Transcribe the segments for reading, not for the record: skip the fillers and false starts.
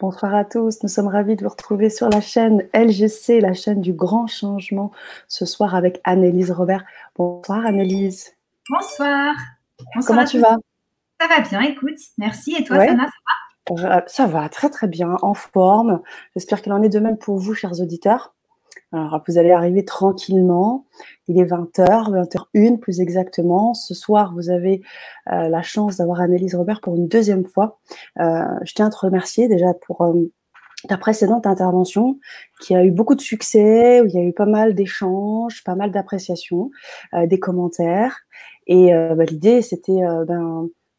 Bonsoir à tous, nous sommes ravis de vous retrouver sur la chaîne LGC, la chaîne du grand changement, ce soir avec Annelise Robert. Bonsoir Annelise. Bonsoir. Bonsoir Comment à tu tous. vas? Ça va bien, écoute. Merci. Et toi, Ouais, Sana? ça va très très bien, en forme. J'espère qu'il en est de même pour vous, chers auditeurs. Alors, vous allez arriver tranquillement. Il est 20h, 20h01 plus exactement. Ce soir, vous avez la chance d'avoir Annelise Robert pour une deuxième fois. Je tiens à te remercier déjà pour ta précédente intervention qui a eu beaucoup de succès, où il y a eu pas mal d'échanges, pas mal d'appréciations, des commentaires. Et l'idée, c'était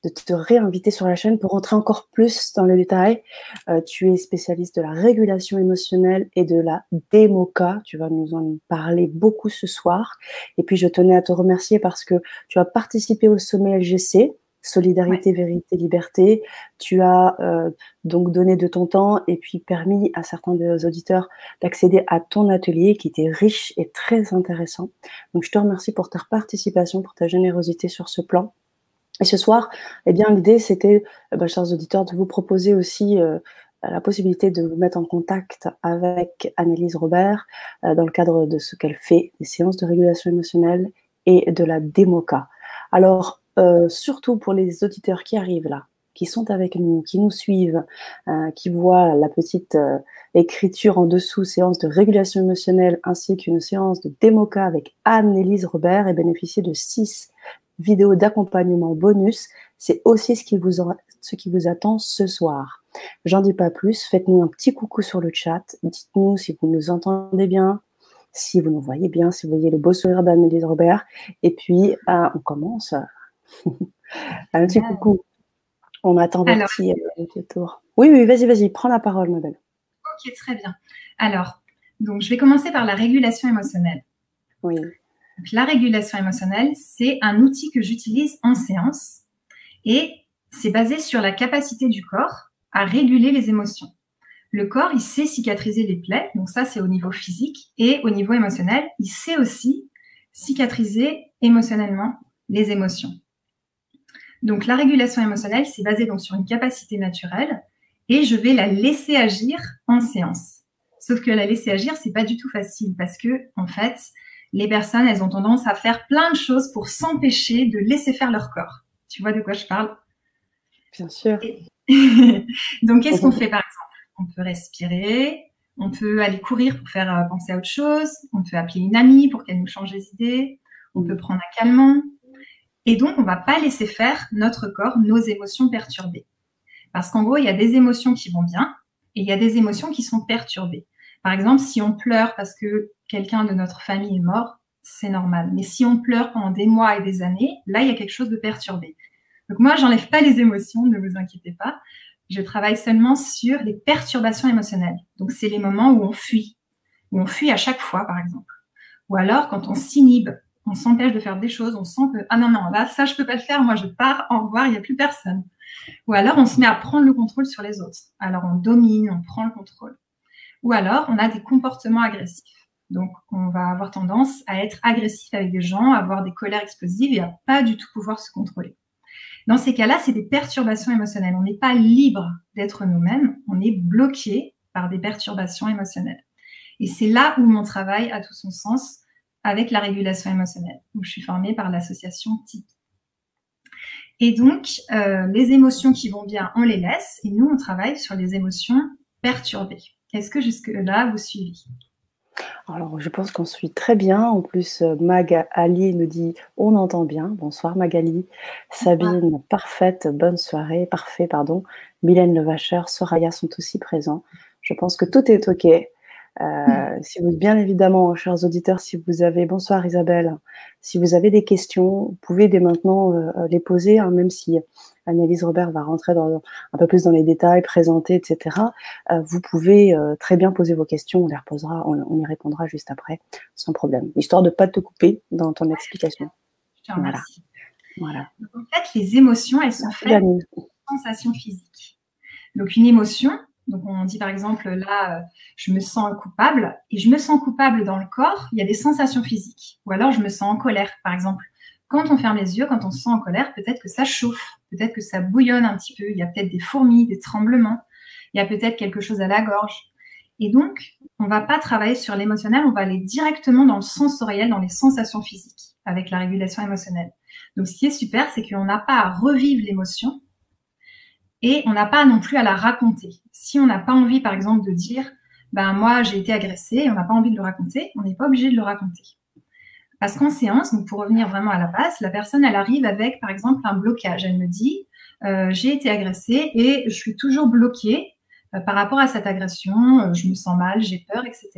de te réinviter sur la chaîne pour rentrer encore plus dans le détail. Tu es spécialiste de la régulation émotionnelle et de la DEMOCA. Tu vas nous en parler beaucoup ce soir. Et puis, je tenais à te remercier parce que tu as participé au sommet LGC, Ouais. Solidarité, Vérité, Liberté. Tu as donc donné de ton temps et puis permis à certains des auditeurs d'accéder à ton atelier qui était riche et très intéressant. Donc, je te remercie pour ta participation, pour ta générosité sur ce plan. Et ce soir, eh bien, l'idée, c'était, chers auditeurs, de vous proposer aussi la possibilité de vous mettre en contact avec Annelise Robert dans le cadre de ce qu'elle fait, des séances de régulation émotionnelle et de la DEMOCA. Alors, surtout pour les auditeurs qui arrivent là, qui sont avec nous, qui nous suivent, qui voient la petite écriture en dessous, séance de régulation émotionnelle, ainsi qu'une séance de DEMOCA avec Annelise Robert, et bénéficier de 6 vidéos d'accompagnement bonus. C'est aussi ce qui vous attend ce soir. J'en dis pas plus, faites-nous un petit coucou sur le chat, dites-nous si vous nous entendez bien, si vous nous voyez bien, si vous voyez le beau sourire d'Annelise Robert, et puis on commence. Un petit Génial. coucou, on attend Alors, votre tour. Oui, oui, vas-y, prends la parole, ma belle. ok, très bien. Alors, donc, je vais commencer par la régulation émotionnelle. Oui. Donc, la régulation émotionnelle, c'est un outil que j'utilise en séance et c'est basé sur la capacité du corps à réguler les émotions. Le corps, il sait cicatriser les plaies, donc ça, c'est au niveau physique, et au niveau émotionnel, il sait aussi cicatriser émotionnellement les émotions. Donc, la régulation émotionnelle, c'est basé donc sur une capacité naturelle et je vais la laisser agir en séance. Sauf que la laisser agir, c'est pas du tout facile parce que, en fait, les personnes, elles ont tendance à faire plein de choses pour s'empêcher de laisser faire leur corps. Tu vois de quoi je parle? Bien sûr. Et... Donc, qu'est-ce qu'on fait par exemple? On peut respirer, on peut aller courir pour faire penser à autre chose, on peut appeler une amie pour qu'elle nous change les idées, on peut prendre un calmant. Et donc, on va pas laisser faire notre corps, nos émotions perturbées. Parce qu'en gros, il y a des émotions qui vont bien et il y a des émotions qui sont perturbées. Par exemple, si on pleure parce que quelqu'un de notre famille est mort, c'est normal. Mais si on pleure pendant des mois et des années, là, il y a quelque chose de perturbé. Donc moi, j'enlève pas les émotions, ne vous inquiétez pas. Je travaille seulement sur les perturbations émotionnelles. Donc, c'est les moments où on fuit à chaque fois, par exemple. Ou alors, quand on s'inhibe, on s'empêche de faire des choses, on sent que, ah non, non, là, ça, je peux pas le faire, moi, je pars, au revoir, il n'y a plus personne. Ou alors, on se met à prendre le contrôle sur les autres. Alors, on domine, on prend le contrôle. Ou alors, on a des comportements agressifs. Donc, on va avoir tendance à être agressif avec des gens, à avoir des colères explosives et à pas du tout pouvoir se contrôler. Dans ces cas-là, c'est des perturbations émotionnelles. On n'est pas libre d'être nous-mêmes, on est bloqué par des perturbations émotionnelles. Et c'est là où mon travail a tout son sens avec la régulation émotionnelle. Donc, je suis formée par l'association TIP. Et donc, les émotions qui vont bien, on les laisse. Et nous, on travaille sur les émotions perturbées. Est-ce que jusque-là, vous suivez? Alors, je pense qu'on suit très bien. En plus, Magali nous dit « On entend bien ». Bonsoir Magali. Sabine, parfaite, bonne soirée. Parfait, pardon. Mylène Levacher, Soraya sont aussi présents. Je pense que tout est OK. Si vous, bien évidemment, chers auditeurs, si vous avez, bonsoir Isabelle, si vous avez des questions, vous pouvez dès maintenant les poser, hein, même si Annelise Robert va rentrer un peu plus dans les détails, présenter, etc. Vous pouvez très bien poser vos questions, on les reposera, on y répondra juste après, sans problème, histoire de ne pas te couper dans ton explication. Je te remercie. Voilà. Donc, en fait, les émotions, elles sont faites de sensations physiques. Donc, une émotion, donc on dit par exemple là, je me sens coupable, et je me sens coupable dans le corps, il y a des sensations physiques. Ou alors, je me sens en colère, par exemple. Quand on ferme les yeux, quand on se sent en colère, peut-être que ça chauffe, peut-être que ça bouillonne un petit peu, il y a peut-être des fourmis, des tremblements. il y a peut-être quelque chose à la gorge. Et donc, on ne va pas travailler sur l'émotionnel, on va aller directement dans le sensoriel, dans les sensations physiques, avec la régulation émotionnelle. Donc, ce qui est super, c'est qu'on n'a pas à revivre l'émotion et on n'a pas non plus à la raconter. Si on n'a pas envie, par exemple, de dire « ben moi, j'ai été agressée » et on n'a pas envie de le raconter, on n'est pas obligé de le raconter. Parce qu'en séance, donc pour revenir vraiment à la base, la personne, elle arrive avec, par exemple, un blocage. Elle me dit j'ai été agressée et je suis toujours bloquée par rapport à cette agression, je me sens mal, j'ai peur, etc.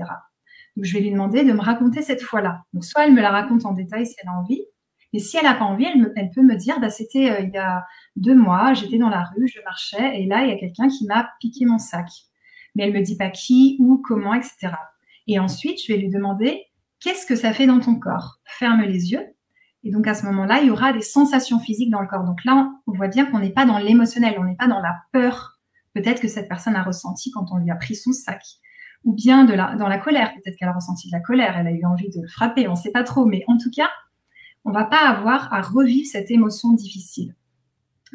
Donc, je vais lui demander de me raconter cette fois-là. Donc, soit elle me la raconte en détail si elle a envie, et si elle n'a pas envie, elle peut me dire, bah, c'était il y a 2 mois, j'étais dans la rue, je marchais, et là, il y a quelqu'un qui m'a piqué mon sac. Mais elle me dit pas qui, où, comment, etc. Et ensuite, je vais lui demander, qu'est-ce que ça fait dans ton corps? Ferme les yeux. Et donc, à ce moment-là, il y aura des sensations physiques dans le corps. Donc là, on voit bien qu'on n'est pas dans l'émotionnel, on n'est pas dans la peur. Peut-être que cette personne a ressenti quand on lui a pris son sac. Ou bien dans la colère. Peut-être qu'elle a ressenti de la colère, elle a eu envie de le frapper, on ne sait pas trop. Mais en tout cas, on ne va pas avoir à revivre cette émotion difficile.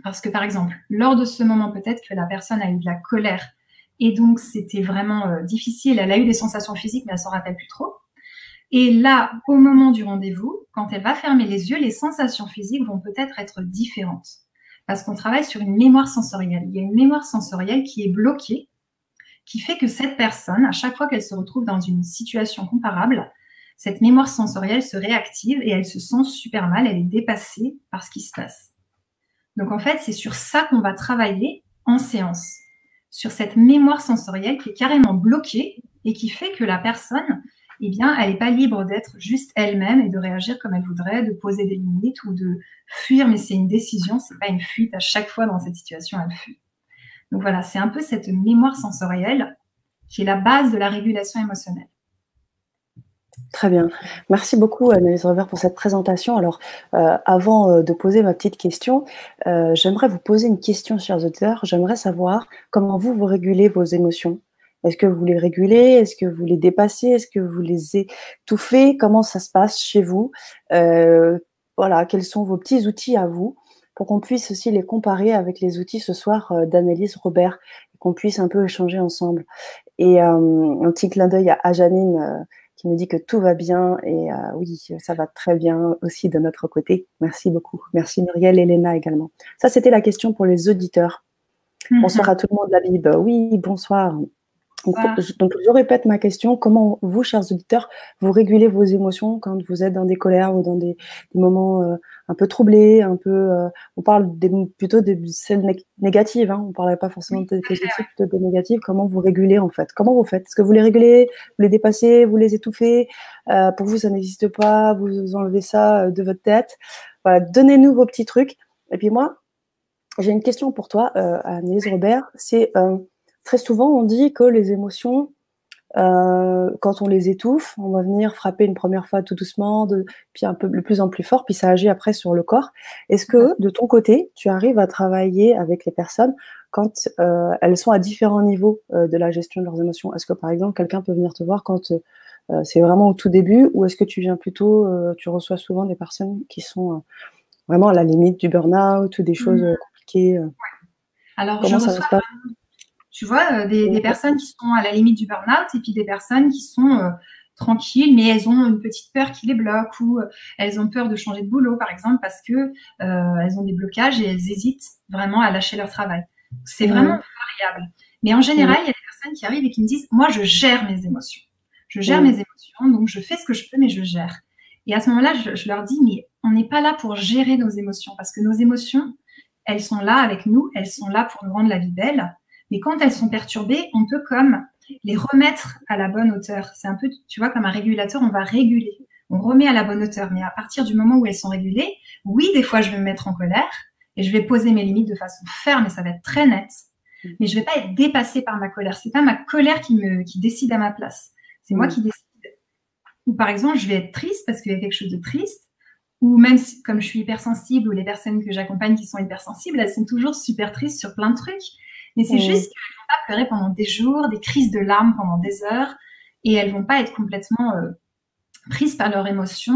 Parce que, par exemple, lors de ce moment, peut-être que la personne a eu de la colère et donc c'était vraiment difficile. Elle a eu des sensations physiques, mais elle ne s'en rappelle plus trop. Et là, au moment du rendez-vous, quand elle va fermer les yeux, les sensations physiques vont peut-être être différentes. Parce qu'on travaille sur une mémoire sensorielle. Il y a une mémoire sensorielle qui est bloquée, qui fait que cette personne, à chaque fois qu'elle se retrouve dans une situation comparable, cette mémoire sensorielle se réactive et elle se sent super mal, elle est dépassée par ce qui se passe. Donc en fait, c'est sur ça qu'on va travailler en séance, sur cette mémoire sensorielle qui est carrément bloquée et qui fait que la personne, eh bien, elle n'est pas libre d'être juste elle-même et de réagir comme elle voudrait, de poser des limites ou de fuir, mais c'est une décision, c'est pas une fuite. À chaque fois dans cette situation, elle fuit. Donc voilà, c'est un peu cette mémoire sensorielle qui est la base de la régulation émotionnelle. Très bien. Merci beaucoup, Annelise Robert, pour cette présentation. Alors, avant de poser ma petite question, j'aimerais vous poser une question, chers auditeurs. J'aimerais savoir comment vous régulez vos émotions. Est-ce que vous les régulez? Est-ce que vous les dépassez? Est-ce que vous les étouffez? Comment ça se passe chez vous? Voilà, quels sont vos petits outils à vous pour qu'on puisse aussi les comparer avec les outils ce soir d'Annelise Robert et qu'on puisse un peu échanger ensemble. Et un petit clin d'œil à Janine qui me dit que tout va bien et oui, ça va très bien aussi de notre côté. Merci beaucoup. Merci Muriel et Léna également. Ça, c'était la question pour les auditeurs. Bonsoir à tout le monde, la Bible. Oui, bonsoir. Donc, je répète ma question. Comment vous, chers auditeurs, vous régulez vos émotions quand vous êtes dans des colères ou dans des moments un peu troublés, un peu, on parle plutôt de celles négatives, hein, on ne parle pas forcément de positives, plutôt de négatives. Comment vous régulez en fait? Comment vous faites? Est-ce que vous les régulez, vous les dépassez, vous les étouffez? Pour vous, ça n'existe pas, vous enlevez ça de votre tête. Voilà, donnez-nous vos petits trucs. Et puis moi, j'ai une question pour toi, Annelise Robert. C'est très souvent, on dit que les émotions, quand on les étouffe, on va venir frapper une première fois tout doucement, puis un peu de plus en plus fort, puis ça agit après sur le corps. Est-ce que, de ton côté, tu arrives à travailler avec les personnes quand elles sont à différents niveaux de la gestion de leurs émotions? Est-ce que, par exemple, quelqu'un peut venir te voir quand c'est vraiment au tout début, ou est-ce que tu viens plutôt, tu reçois souvent des personnes qui sont vraiment à la limite du burn-out ou des choses compliquées? Alors, comment ça se passe? Tu vois, des personnes qui sont à la limite du burn-out et puis des personnes qui sont tranquilles, mais elles ont une petite peur qui les bloque ou elles ont peur de changer de boulot, par exemple, parce que elles ont des blocages et elles hésitent vraiment à lâcher leur travail. C'est vraiment variable. Mais en général, il y a des personnes qui arrivent et qui me disent « Moi, je gère mes émotions. Je gère mes émotions, donc je fais ce que je peux, mais je gère. » Et à ce moment-là, je leur dis « Mais on n'est pas là pour gérer nos émotions, parce que nos émotions, elles sont là avec nous, elles sont là pour nous rendre la vie belle. Mais quand elles sont perturbées, on peut comme les remettre à la bonne hauteur. C'est un peu, tu vois, comme un régulateur, on va réguler. On remet à la bonne hauteur. Mais à partir du moment où elles sont régulées, oui, des fois, je vais me mettre en colère et je vais poser mes limites de façon ferme et ça va être très net. Mais je vais pas être dépassée par ma colère. C'est pas ma colère qui décide à ma place. C'est moi qui décide. Ou par exemple, je vais être triste parce qu'il y a quelque chose de triste. Ou même si, comme je suis hypersensible, ou les personnes que j'accompagne qui sont hypersensibles, elles sont toujours super tristes sur plein de trucs. Mais c'est juste qu'elles vont pas pleurer pendant des jours, des crises de larmes pendant des heures, et elles vont pas être complètement prises par leur émotion,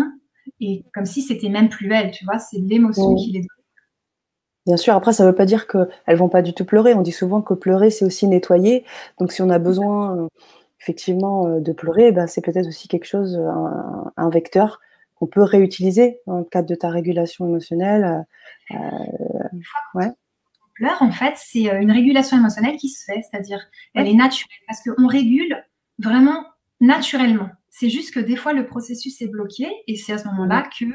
et comme si c'était même plus elles, tu vois, c'est l'émotion qui les donne. Bien sûr, après ça veut pas dire qu'elles vont pas du tout pleurer. On dit souvent que pleurer, c'est aussi nettoyer. Donc si on a besoin, effectivement, de pleurer, bah, c'est peut-être aussi quelque chose, un vecteur qu'on peut réutiliser dans le cadre de ta régulation émotionnelle, ouais. Pleure, en fait, c'est une régulation émotionnelle qui se fait, c'est-à-dire elle est naturelle parce qu'on régule vraiment naturellement. C'est juste que des fois le processus est bloqué et c'est à ce moment-là que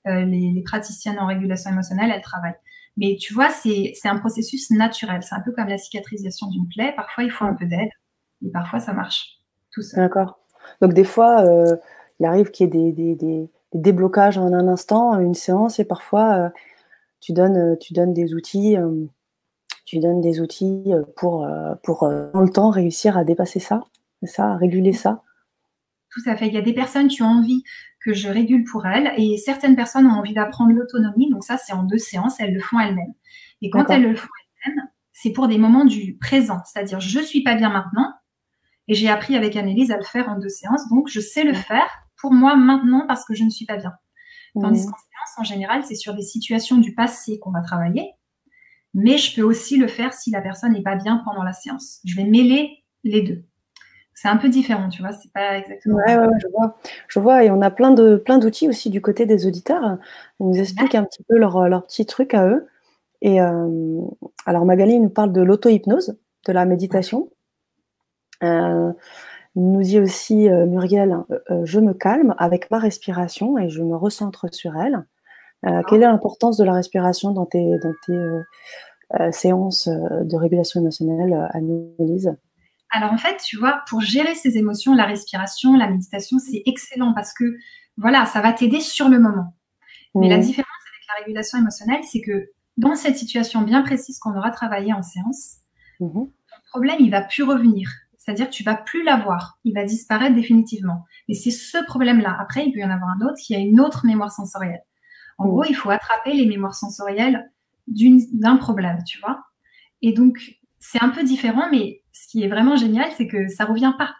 les praticiennes en régulation émotionnelle, elles travaillent. Mais tu vois, c'est un processus naturel. C'est un peu comme la cicatrisation d'une plaie. Parfois, il faut un peu d'aide et parfois, ça marche tout seul. D'accord. Donc des fois, il arrive qu'il y ait des déblocages en un instant, une séance et parfois, tu donnes des outils, pour, dans le temps, réussir à dépasser ça? C'est ça, à réguler ça? Tout à fait. Il y a des personnes qui ont envie que je régule pour elles et certaines personnes ont envie d'apprendre l'autonomie. Donc ça, c'est en 2 séances, elles le font elles-mêmes. Et quand elles le font elles-mêmes, c'est pour des moments du présent. C'est-à-dire, je suis pas bien maintenant et j'ai appris avec Annelise à le faire en 2 séances. Donc, je sais le faire pour moi maintenant parce que je ne suis pas bien. Tandis qu'en séance, en général, c'est sur des situations du passé qu'on va travailler. Mais je peux aussi le faire si la personne n'est pas bien pendant la séance. Je vais mêler les deux. C'est un peu différent, tu vois, c'est pas exactement Ouais, ouais, je vois et on a plein d'outils aussi du côté des auditeurs. Ils nous expliquent un petit peu leurs petits trucs à eux et alors Magali nous parle de l'auto-hypnose, de la méditation. Nous dit aussi, Muriel, «Je me calme avec ma respiration et je me recentre sur elle». Quelle est l'importance de la respiration dans tes séances, de régulation émotionnelle, Annelise? Alors en fait, tu vois, pour gérer ses émotions, la respiration, la méditation, c'est excellent parce que voilà, ça va t'aider sur le moment. Mais la différence avec la régulation émotionnelle, c'est que dans cette situation bien précise qu'on aura travaillé en séance, ton problème, il va plus revenir. C'est-à-dire que tu vas plus l'avoir. Il va disparaître définitivement. Mais c'est ce problème-là. Après, il peut y en avoir un autre qui a une autre mémoire sensorielle. En gros, il faut attraper les mémoires sensorielles d'un problème, tu vois. Et donc, c'est un peu différent, mais ce qui est vraiment génial, c'est que ça revient pas.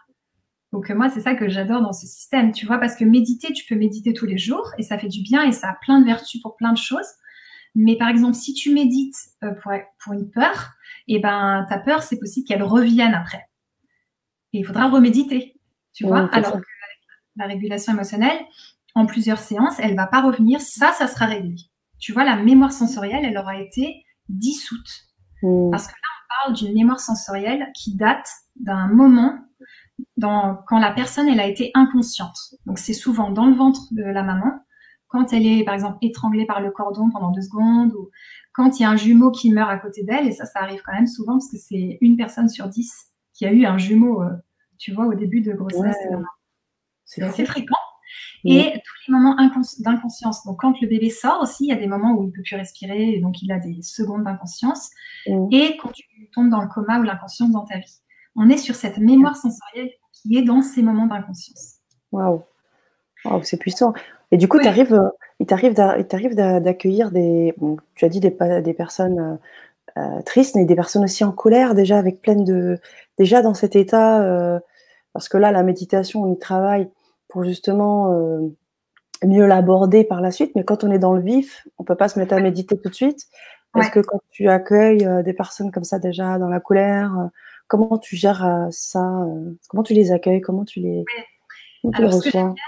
Donc moi, c'est ça que j'adore dans ce système, tu vois, parce que méditer, tu peux méditer tous les jours et ça fait du bien et ça a plein de vertus pour plein de choses. Mais par exemple, si tu médites pour une peur, et ben ta peur, c'est possible qu'elle revienne après. Et il faudra reméditer, tu vois. Alors que la régulation émotionnelle, en plusieurs séances, elle va pas revenir. Ça sera réglé. Tu vois, la mémoire sensorielle, elle aura été dissoute. Parce que là, on parle d'une mémoire sensorielle qui date d'un moment quand la personne elle a été inconsciente. Donc c'est souvent dans le ventre de la maman, quand elle est par exemple étranglée par le cordon pendant 2 secondes, ou quand il y a un jumeau qui meurt à côté d'elle, et ça arrive quand même souvent parce que c'est 1 personne sur 10 qui a eu un jumeau, tu vois, au début de grossesse. Ouais, c'est assez fréquent. Et tous les moments d'inconscience. Donc, quand le bébé sort aussi, il y a des moments où il ne peut plus respirer, et donc il a des secondes d'inconscience. Et quand tu tombes dans le coma ou l'inconscience dans ta vie. On est sur cette mémoire sensorielle qui est dans ces moments d'inconscience. Waouh, c'est puissant. Et du coup, il t'arrive d'accueillir tu as dit des personnes tristes, mais des personnes aussi en colère, déjà déjà dans cet état, parce que là, la méditation, on y travaille pour justement mieux l'aborder par la suite, mais quand on est dans le vif, on peut pas se mettre à méditer tout de suite. Est-ce que quand tu accueilles des personnes comme ça déjà dans la colère, comment tu gères ça? Comment tu les accueilles? Comment tu les Alors, ce que j'aime bien,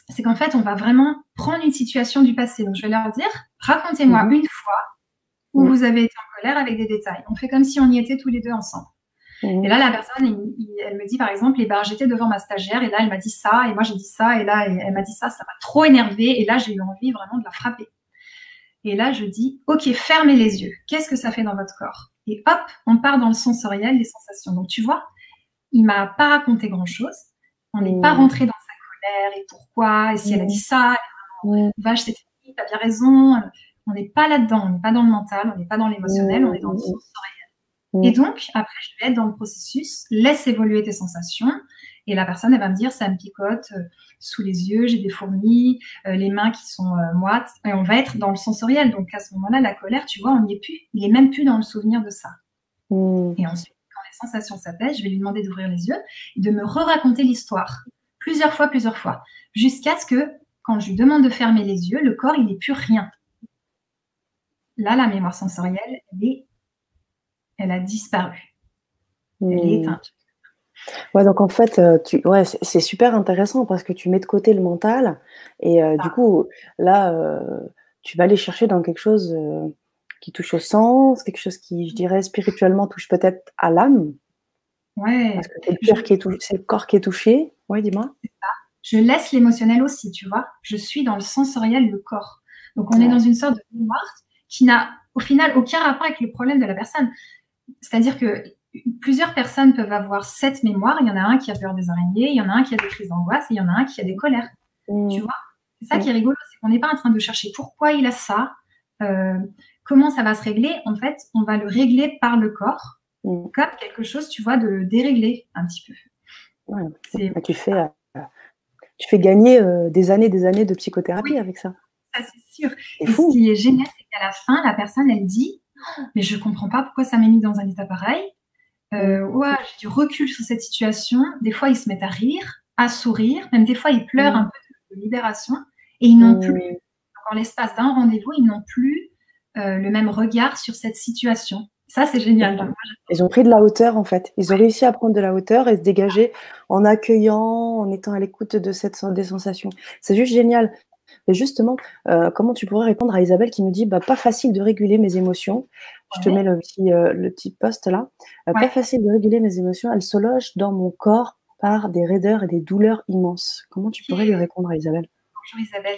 c'est qu'en fait, on va vraiment prendre une situation du passé. Donc, je vais leur dire, racontez-moi une fois où vous avez été en colère avec des détails. On fait comme si on y était tous les deux ensemble. Et là, la personne, elle me dit, par exemple, j'étais devant ma stagiaire et là, elle m'a dit ça et moi, j'ai dit ça et là, elle m'a dit ça m'a trop énervée et là, j'ai eu envie vraiment de la frapper. Et là, je dis, OK, fermez les yeux. Qu'est-ce que ça fait dans votre corps? Et hop, on part dans le sensoriel, les sensations. Donc, tu vois, il m'a pas raconté grand-chose. On n'est pas rentré dans sa colère et pourquoi, et si elle a dit ça, vache, c'est fini, t'as bien raison. On n'est pas là-dedans, on n'est pas dans le mental, on n'est pas dans l'émotionnel, on est dans le sensoriel. Et donc, après, je vais être dans le processus, laisse évoluer tes sensations. Et la personne, elle va me dire, ça me picote sous les yeux, j'ai des fourmis, les mains qui sont moites. Et on va être dans le sensoriel. Donc, à ce moment-là, la colère, tu vois, on n'y est plus. Il est même plus dans le souvenir de ça. Et ensuite, quand les sensations s'apaisent, je vais lui demander d'ouvrir les yeux et de me raconter l'histoire. Plusieurs fois. Jusqu'à ce que, quand je lui demande de fermer les yeux, le corps, il n'est plus rien. là, la mémoire sensorielle, elle a disparu. Elle est éteinte. Ouais, donc en fait, ouais, c'est super intéressant parce que tu mets de côté le mental et du coup, là, tu vas aller chercher dans quelque chose, qui touche au sens, quelque chose qui, je dirais, spirituellement touche peut-être à l'âme, parce Ouais, que c'est le corps qui est touché. Ouais, dis-moi? je laisse l'émotionnel aussi, tu vois. Je suis dans le sensoriel, le corps. Donc, on est dans Ouais. une sorte de mémoire qui n'a au final aucun rapport avec le problème de la personne. C'est-à-dire que plusieurs personnes peuvent avoir cette mémoire. Il y en a un qui a peur des araignées, il y en a un qui a des crises d'angoisse, et il y en a un qui a des colères. Tu Mmh. vois? C'est ça qui est rigolo, c'est qu'on n'est pas en train de chercher pourquoi il a ça, comment ça va se régler. En fait, on va le régler par le corps, Mmh. comme quelque chose, tu vois, de déréglé un petit peu. Ouais. C'est Bah, tu fais gagner, des années de oui, psychothérapie avec ça. ça c'est sûr. C'est Et ce fou! qui est génial, c'est qu'à la fin, la personne, elle dit: «Oh, mais je comprends pas pourquoi ça m'a mis dans un état pareil. Mmh. Ouais, j'ai du recul sur cette situation». Des fois, ils se mettent à rire, à sourire, même des fois, ils pleurent un Mmh. peu de libération et ils n'ont plus, Mmh. en l'espace d'un rendez-vous, ils n'ont plus le même regard sur cette situation. Ça, c'est génial. Moi, Ils ont pris de la hauteur, en fait. Ils ont réussi à prendre de la hauteur et se dégager en accueillant, en étant à l'écoute de des sensations. C'est juste génial. Et justement, comment tu pourrais répondre à Isabelle qui nous dit: «Bah, pas facile de réguler mes émotions». Je te mets ouais, le petit post là. «Pas ouais. facile de réguler mes émotions, elles se logent dans mon corps par des raideurs et des douleurs immenses». Comment tu pourrais lui OK. répondre à Isabelle? Bonjour Isabelle.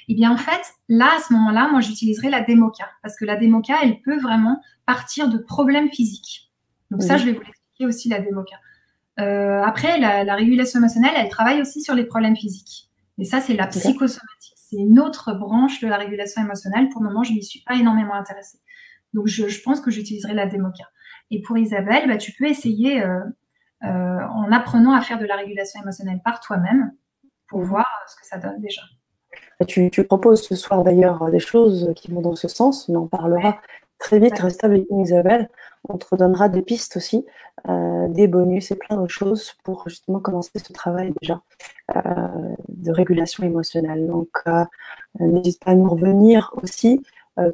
Eh bien, en fait, là, à ce moment-là, moi, j'utiliserai la démoca parce que la démoca, elle peut vraiment partir de problèmes physiques. Donc ça, Mmh. je vais vous l'expliquer aussi, la démoca. Après, la régulation émotionnelle, elle travaille aussi sur les problèmes physiques. Et ça, c'est la OK. psychosomatique. C'est une autre branche de la régulation émotionnelle. Pour le moment, je n'y suis pas énormément intéressée. Donc, je pense que j'utiliserai la démoca. Et pour Isabelle, bah, tu peux essayer en apprenant à faire de la régulation émotionnelle par toi-même pour Mmh. voir ce que ça donne déjà. Bah, tu proposes ce soir d'ailleurs des choses qui vont dans ce sens. On en parlera très vite. D'accord. Reste avec nous, Isabelle. On te redonnera des pistes aussi, des bonus et plein d'autres choses pour justement commencer ce travail déjà de régulation émotionnelle. Donc, n'hésite pas à nous revenir aussi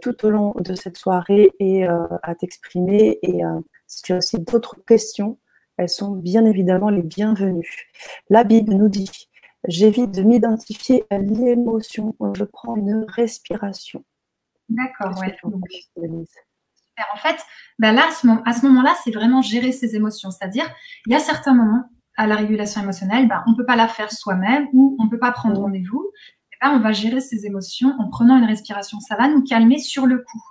tout au long de cette soirée et à t'exprimer. Et si tu as aussi d'autres questions, elles sont bien évidemment les bienvenues. La Bible nous dit: j'évite de m'identifier à l'émotion, je prends une respiration. D'accord, Qu'est-ce que ouais. tu en Donc, penses, Denise? en fait, bah là, à ce moment-là, c'est vraiment gérer ses émotions. C'est-à-dire, il y a certains moments à la régulation émotionnelle, bah, on ne peut pas la faire soi-même ou on ne peut pas prendre Mmh. rendez-vous. Et ben, on va gérer ses émotions en prenant une respiration. Ça va nous calmer sur le coup,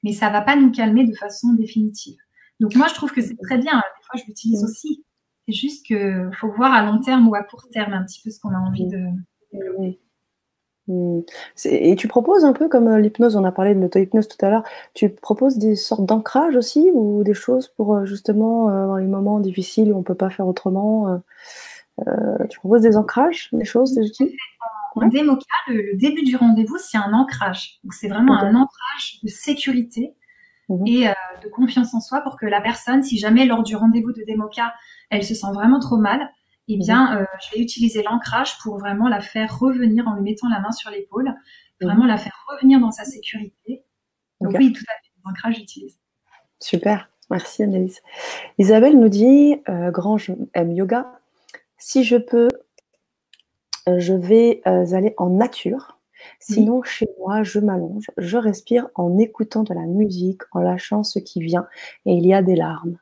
mais ça ne va pas nous calmer de façon définitive. Donc moi, je trouve que c'est très bien. Des fois, je l'utilise Mmh. aussi. C'est juste qu'il faut voir à long terme ou à court terme un petit peu ce qu'on a envie Mmh. de Mmh. développer. Mmh. Et tu proposes un peu comme, l'hypnose, on a parlé de l'auto-hypnose tout à l'heure, tu proposes des sortes d'ancrage aussi ou des choses pour, justement, dans les moments difficiles où on peut pas faire autrement, tu proposes des ancrages, des choses, des outils? En Ouais? démoca, le début du rendez-vous, c'est un ancrage. Donc, c'est vraiment OK. un ancrage de sécurité Mmh. et de confiance en soi pour que la personne, si jamais lors du rendez-vous de démoca, elle se sent vraiment trop mal, eh Mmh. bien, je vais utiliser l'ancrage pour vraiment la faire revenir en lui mettant la main sur l'épaule, Mmh. vraiment la faire revenir dans sa sécurité. Donc OK. oui, tout à fait, l'ancrage, j'utilise. Super, merci Annelise. Isabelle nous dit, Grange aime yoga: «Si je peux, je vais, aller en nature. Oui, Sinon, chez moi, je m'allonge, je respire en écoutant de la musique, en lâchant ce qui vient et il y a des larmes».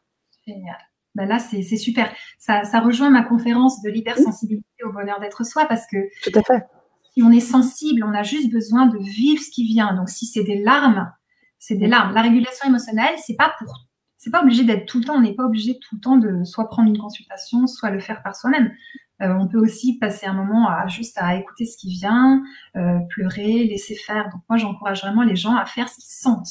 génial. Ben là, c'est super. Ça rejoint ma conférence de Mmh, l'hypersensibilité au bonheur d'être soi parce que tout à fait. si on est sensible, on a juste besoin de vivre ce qui vient. Donc, si c'est des larmes, c'est des Mmh, larmes. La régulation émotionnelle, c'est pas obligé d'être tout le temps. On n'est pas obligé tout le temps de soit prendre une consultation, soit le faire par soi-même. On peut aussi passer un moment juste à écouter ce qui vient, pleurer, laisser faire. Donc, moi, j'encourage vraiment les gens à faire ce qu'ils sentent.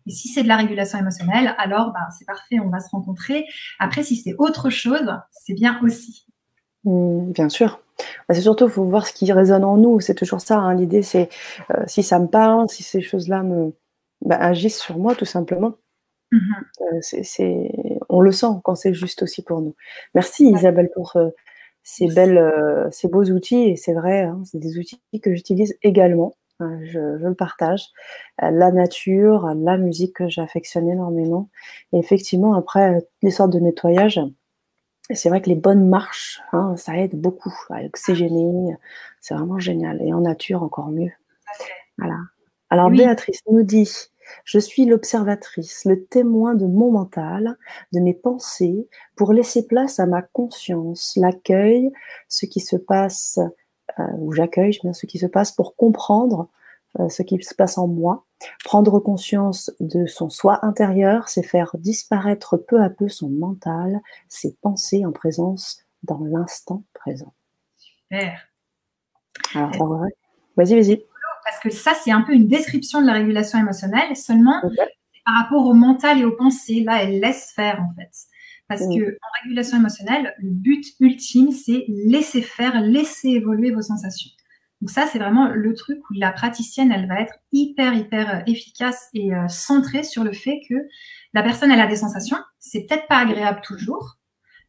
Et si c'est de la régulation émotionnelle, alors ben, c'est parfait, on va se rencontrer. Après, si c'est autre chose, c'est bien aussi. bien sûr. Bah, c'est surtout, il faut voir ce qui résonne en nous, c'est toujours ça, hein, l'idée c'est, si ça me parle, si ces choses-là agissent sur moi tout simplement, Mhm. on le sent quand c'est juste aussi pour nous. Merci Isabelle pour, Merci. ces beaux outils et c'est vrai, hein, c'est des outils que j'utilise également. Je le partage. La nature, la musique que j'affectionne énormément. Et effectivement, après, les sortes de nettoyage, c'est vrai que les bonnes marches, hein, ça aide beaucoup à oxygéner. C'est vraiment génial. Et en nature, encore mieux. Voilà. Alors, Oui, Béatrice nous dit: «Je suis l'observatrice, le témoin de mon mental, de mes pensées, pour laisser place à ma conscience, l'accueil, ce qui se passe, ou j'accueille bien ce qui se passe pour comprendre, ce qui se passe en moi. Prendre conscience de son soi intérieur, c'est faire disparaître peu à peu son mental, ses pensées en présence dans l'instant présent.» super. Alors c'est vrai. Vas-y, vas-y. Parce que ça, c'est un peu une description de la régulation émotionnelle, seulement OK. par rapport au mental et aux pensées. Là, elle laisse faire, en fait. Parce Mmh. que en régulation émotionnelle, le but ultime, c'est laisser faire, laisser évoluer vos sensations. Donc ça, c'est vraiment le truc où la praticienne, elle va être hyper efficace et centrée sur le fait que la personne, elle a des sensations. C'est peut-être pas agréable toujours,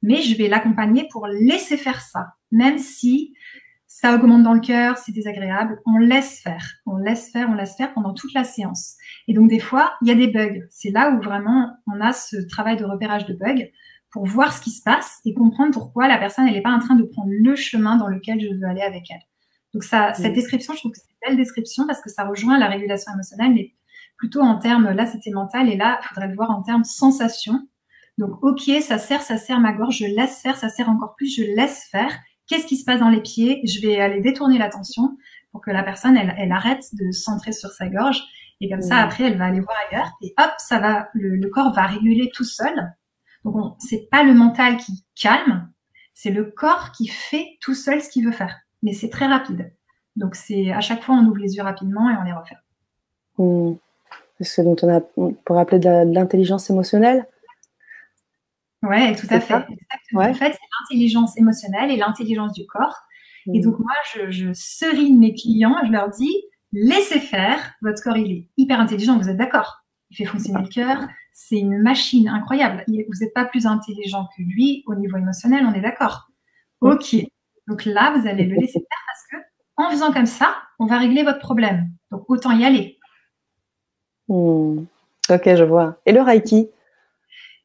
mais je vais l'accompagner pour laisser faire ça, même si ça augmente dans le cœur, c'est désagréable. On laisse faire, on laisse faire, on laisse faire pendant toute la séance. Et donc, des fois, il y a des bugs. C'est là où vraiment on a ce travail de repérage de bugs pour voir ce qui se passe et comprendre pourquoi la personne, elle n'est pas en train de prendre le chemin dans lequel je veux aller avec elle. Donc, ça, cette Mmh. description, je trouve que c'est une belle description parce que ça rejoint la régulation émotionnelle, mais plutôt en termes, là, c'était mental et là, il faudrait le voir en termes sensation. Donc, ok, ça serre ma gorge, je laisse faire, ça serre encore plus, je laisse faire. Qu'est-ce qui se passe dans les pieds? Je vais aller détourner l'attention pour que la personne, elle arrête de se centrer sur sa gorge. Et comme ça, Mmh. après, elle va aller voir ailleurs. Et hop, ça va, le corps va réguler tout seul. Donc, c'est pas le mental qui calme, c'est le corps qui fait tout seul ce qu'il veut faire. Mais c'est très rapide. Donc, c'est à chaque fois, on ouvre les yeux rapidement et on les refait. Mmh. C'est ce dont on pourrait appeler de l'intelligence émotionnelle, Ouais, tout à c'est ça? fait, exactement. En Ouais. fait, c'est l'intelligence émotionnelle et l'intelligence du corps. Et Mmh. donc moi, je serine mes clients, je leur dis, laissez faire, votre corps, il est hyper intelligent, vous êtes d'accord? Il fait fonctionner le cœur, c'est une machine incroyable. Vous n'êtes pas plus intelligent que lui au niveau émotionnel, on est d'accord? Mmh. Ok. Donc là, vous allez le laisser faire parce que en faisant comme ça, on va régler votre problème. Donc autant y aller. Mmh. OK, je vois. Et le reiki, Et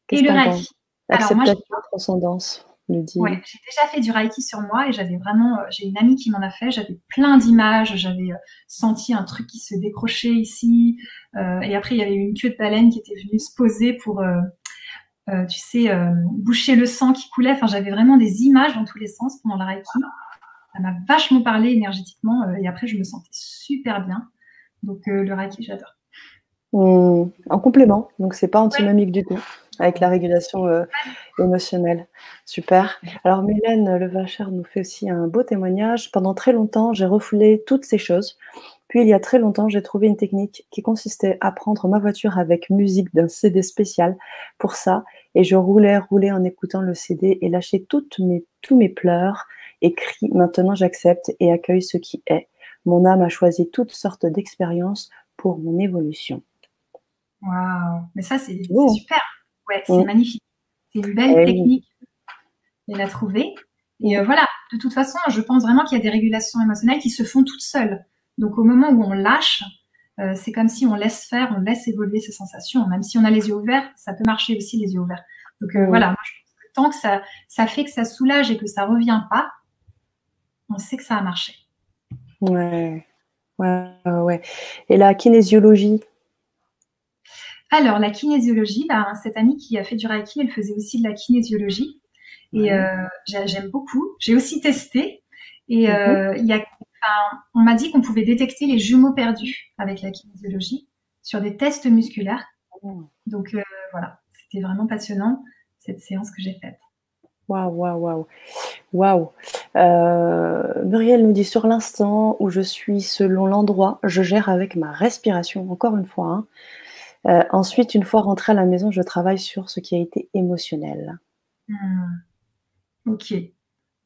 qu'est-ce que le tu en penses? reiki. Alors moi, Acceptation, transcendance, nous ouais, dit. j'ai déjà fait du reiki sur moi et j'avais vraiment, j'ai une amie qui m'en a fait, j'avais plein d'images, j'avais senti un truc qui se décrochait ici, et après il y avait une queue de baleine qui était venue se poser pour, tu sais, boucher le sang qui coulait. Enfin, j'avais vraiment des images dans tous les sens pendant le reiki. Ça m'a vachement parlé énergétiquement, et après je me sentais super bien. Donc le reiki, j'adore. Mmh. En complément, donc c'est pas Ouais. antinomique du tout avec la régulation, émotionnelle. Super. Alors Mylène Levacher nous fait aussi un beau témoignage: «Pendant très longtemps, j'ai refoulé toutes ces choses. Puis il y a très longtemps, j'ai trouvé une technique qui consistait à prendre ma voiture avec musique d'un CD spécial pour ça et je roulais en écoutant le CD et lâchais tous mes pleurs et cris. Maintenant j'accepte et accueille ce qui est. Mon âme a choisi toutes sortes d'expériences pour mon évolution.» Waouh! Mais ça, C'est c'est beau, super. Ouais, hein? c'est Mmh. magnifique. C'est une belle Eh oui. technique. Elle a trouvé. Et Mmh. voilà, de toute façon, je pense vraiment qu'il y a des régulations émotionnelles qui se font toutes seules. Donc au moment où on lâche, c'est comme si on laisse faire, on laisse évoluer ses sensations. Même si on a les yeux ouverts, ça peut marcher aussi les yeux ouverts. Donc Mmh. voilà, moi, je pense que tant que ça fait que ça soulage et que ça revient pas, on sait que ça a marché. Ouais. Ouais, ouais, ouais. Et la kinésiologie? Alors la kinésiologie, bah, cette amie qui a fait du Reiki, elle faisait aussi de la kinésiologie. Et Ouais. j'aime beaucoup. J'ai aussi testé. Et Mmh mh. on m'a dit qu'on pouvait détecter les jumeaux perdus avec la kinésiologie sur des tests musculaires. Mmh. Donc voilà, c'était vraiment passionnant cette séance que j'ai faite. Waouh, waouh, waouh. Waouh! Muriel nous dit: «Sur l'instant où je suis, selon l'endroit, je gère avec ma respiration», encore une fois, hein. Ensuite, une fois rentrée à la maison, je travaille sur ce qui a été émotionnel. Hmm, ok.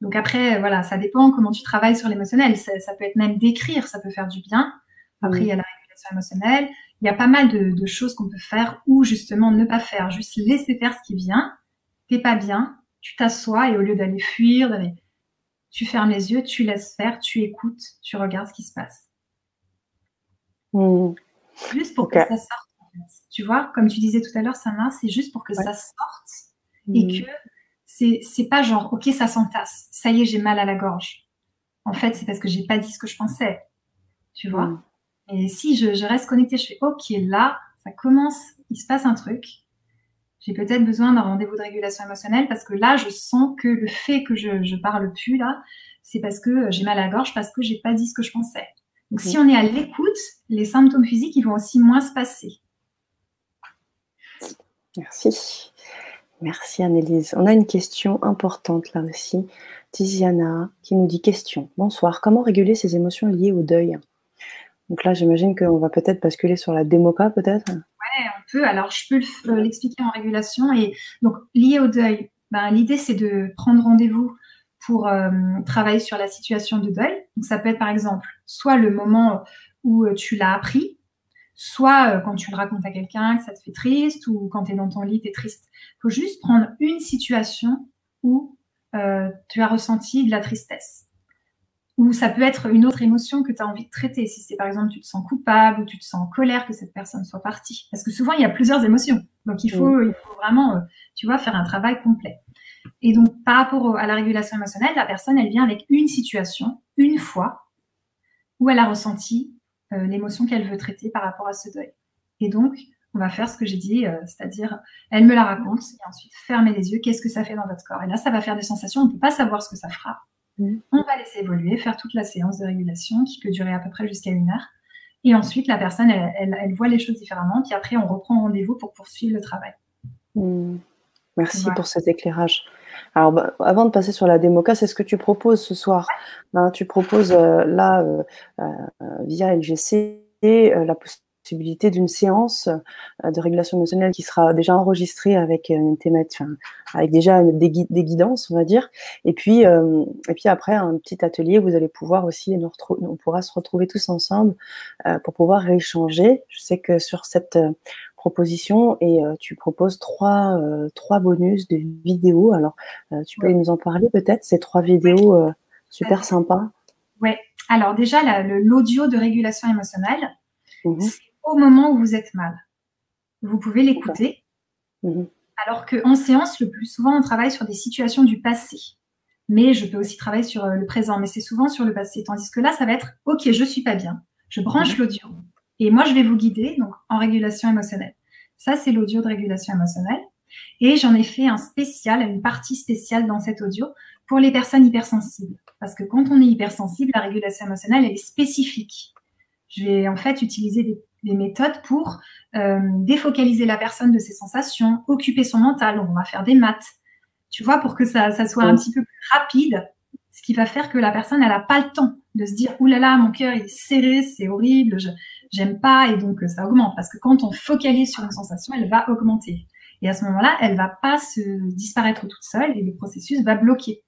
Donc après, voilà, ça dépend comment tu travailles sur l'émotionnel. Ça peut être même d'écrire, ça peut faire du bien. Après, il Mmh. y a la régulation émotionnelle. Il y a pas mal de choses qu'on peut faire ou justement ne pas faire. Juste laisser faire ce qui vient. T'es pas bien, tu t'assois et au lieu d'aller fuir, tu fermes les yeux, tu laisses faire, tu écoutes, tu regardes ce qui se passe. Juste pour que ça sorte, en fait. Tu vois, comme tu disais tout à l'heure, Sana, c'est juste pour que ça sorte et que c'est pas genre, ok, ça s'entasse, ça y est, j'ai mal à la gorge. En fait, c'est parce que j'ai pas dit ce que je pensais, tu vois. Et si je reste connectée, je fais, ok, là, ça commence, il se passe un truc. J'ai peut-être besoin d'un rendez-vous de régulation émotionnelle parce que là, je sens que le fait que je parle plus, là, c'est parce que j'ai mal à la gorge, parce que j'ai pas dit ce que je pensais. Donc, si on est à l'écoute, les symptômes physiques, ils vont aussi moins se passer. Merci. Merci Annelise. On a une question importante là aussi. Tiziana qui nous dit question. Bonsoir, comment réguler ces émotions liées au deuil? Donc là, j'imagine qu'on va peut-être basculer sur la démoca, peut-être. Ouais, on peut. Alors, je peux l'expliquer en régulation. Et donc, lié au deuil, l'idée, c'est de prendre rendez-vous pour travailler sur la situation de deuil. Donc, ça peut être, par exemple, soit le moment où tu l'as appris, soit quand tu le racontes à quelqu'un, que ça te fait triste, ou quand tu es dans ton lit, tu es triste. Il faut juste prendre une situation où tu as ressenti de la tristesse. Ou ça peut être une autre émotion que tu as envie de traiter. Si c'est par exemple, tu te sens coupable ou tu te sens en colère que cette personne soit partie. Parce que souvent, il y a plusieurs émotions. Donc, il faut vraiment, tu vois, faire un travail complet. Et donc, par rapport à la régulation émotionnelle, la personne, elle vient avec une situation, une fois, où elle a ressenti l'émotion qu'elle veut traiter par rapport à ce deuil. Et donc, on va faire ce que j'ai dit, c'est-à-dire, elle me la raconte, et ensuite, fermer les yeux, qu'est-ce que ça fait dans votre corps? Et là, ça va faire des sensations, on ne peut pas savoir ce que ça fera. On va laisser évoluer, faire toute la séance de régulation qui peut durer à peu près jusqu'à 1 heure. Et ensuite, la personne, elle voit les choses différemment. Puis après, on reprend rendez-vous pour poursuivre le travail. Merci pour cet éclairage. Alors, avant de passer sur la démoca, c'est ce que tu proposes ce soir. Tu proposes là, via LGC, la possibilité d'une séance de régulation émotionnelle qui sera déjà enregistrée avec une thématique, avec déjà des guidances, on va dire. Et puis après, un petit atelier, vous allez pouvoir aussi, on pourra se retrouver tous ensemble pour pouvoir échanger. Je sais que sur cette proposition, et tu proposes trois bonus de vidéos. Alors, tu peux nous en parler peut-être, ces 3 vidéos super sympas? Ouais. Alors déjà, l'audio de régulation émotionnelle, c'est au moment où vous êtes mal. Vous pouvez l'écouter. Alors qu'en séance, le plus souvent, on travaille sur des situations du passé. Mais je peux aussi travailler sur le présent, mais c'est souvent sur le passé. Tandis que là, ça va être « Ok, je suis pas bien. Je branche l'audio. Et moi, je vais vous guider donc en régulation émotionnelle. » Ça, c'est l'audio de régulation émotionnelle. Et j'en ai fait un spécial, une partie spéciale dans cet audio pour les personnes hypersensibles. Parce que quand on est hypersensible, la régulation émotionnelle, elle est spécifique. Je vais en fait utiliser des méthodes pour défocaliser la personne de ses sensations, occuper son mental. Donc, on va faire des maths, tu vois, pour que ça soit un petit peu plus rapide, ce qui va faire que la personne, elle n'a pas le temps de se dire « Ouh là là, mon cœur il est serré, c'est horrible, j'aime pas », et donc ça augmente. Parce que quand on focalise sur une sensation, elle va augmenter. Et à ce moment-là, elle va pas se disparaître toute seule et le processus va bloquer.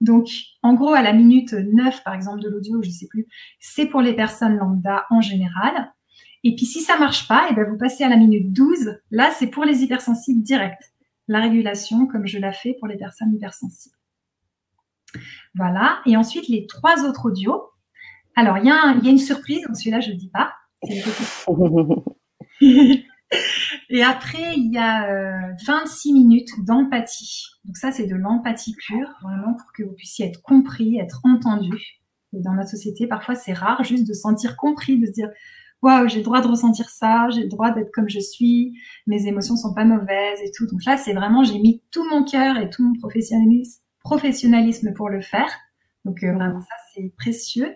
Donc, en gros, à la minute 9, par exemple, de l'audio, je sais plus, c'est pour les personnes lambda en général. Et puis, si ça marche pas, et ben, vous passez à la minute 12. Là, c'est pour les hypersensibles directs. La régulation, comme je la fais pour les personnes hypersensibles. Voilà. Et ensuite, les 3 autres audios. Alors, il y a une surprise. Donc, celui-là, je ne dis pas. Et après, il y a 26 minutes d'empathie. Donc ça, c'est de l'empathie pure, vraiment pour que vous puissiez être compris, être entendu. Et dans notre société, parfois, c'est rare juste de se sentir compris, de se dire « Waouh, j'ai le droit de ressentir ça, j'ai le droit d'être comme je suis, mes émotions sont pas mauvaises et tout. » Donc là, c'est vraiment, j'ai mis tout mon cœur et tout mon professionnalisme pour le faire. Donc vraiment, ça, c'est précieux.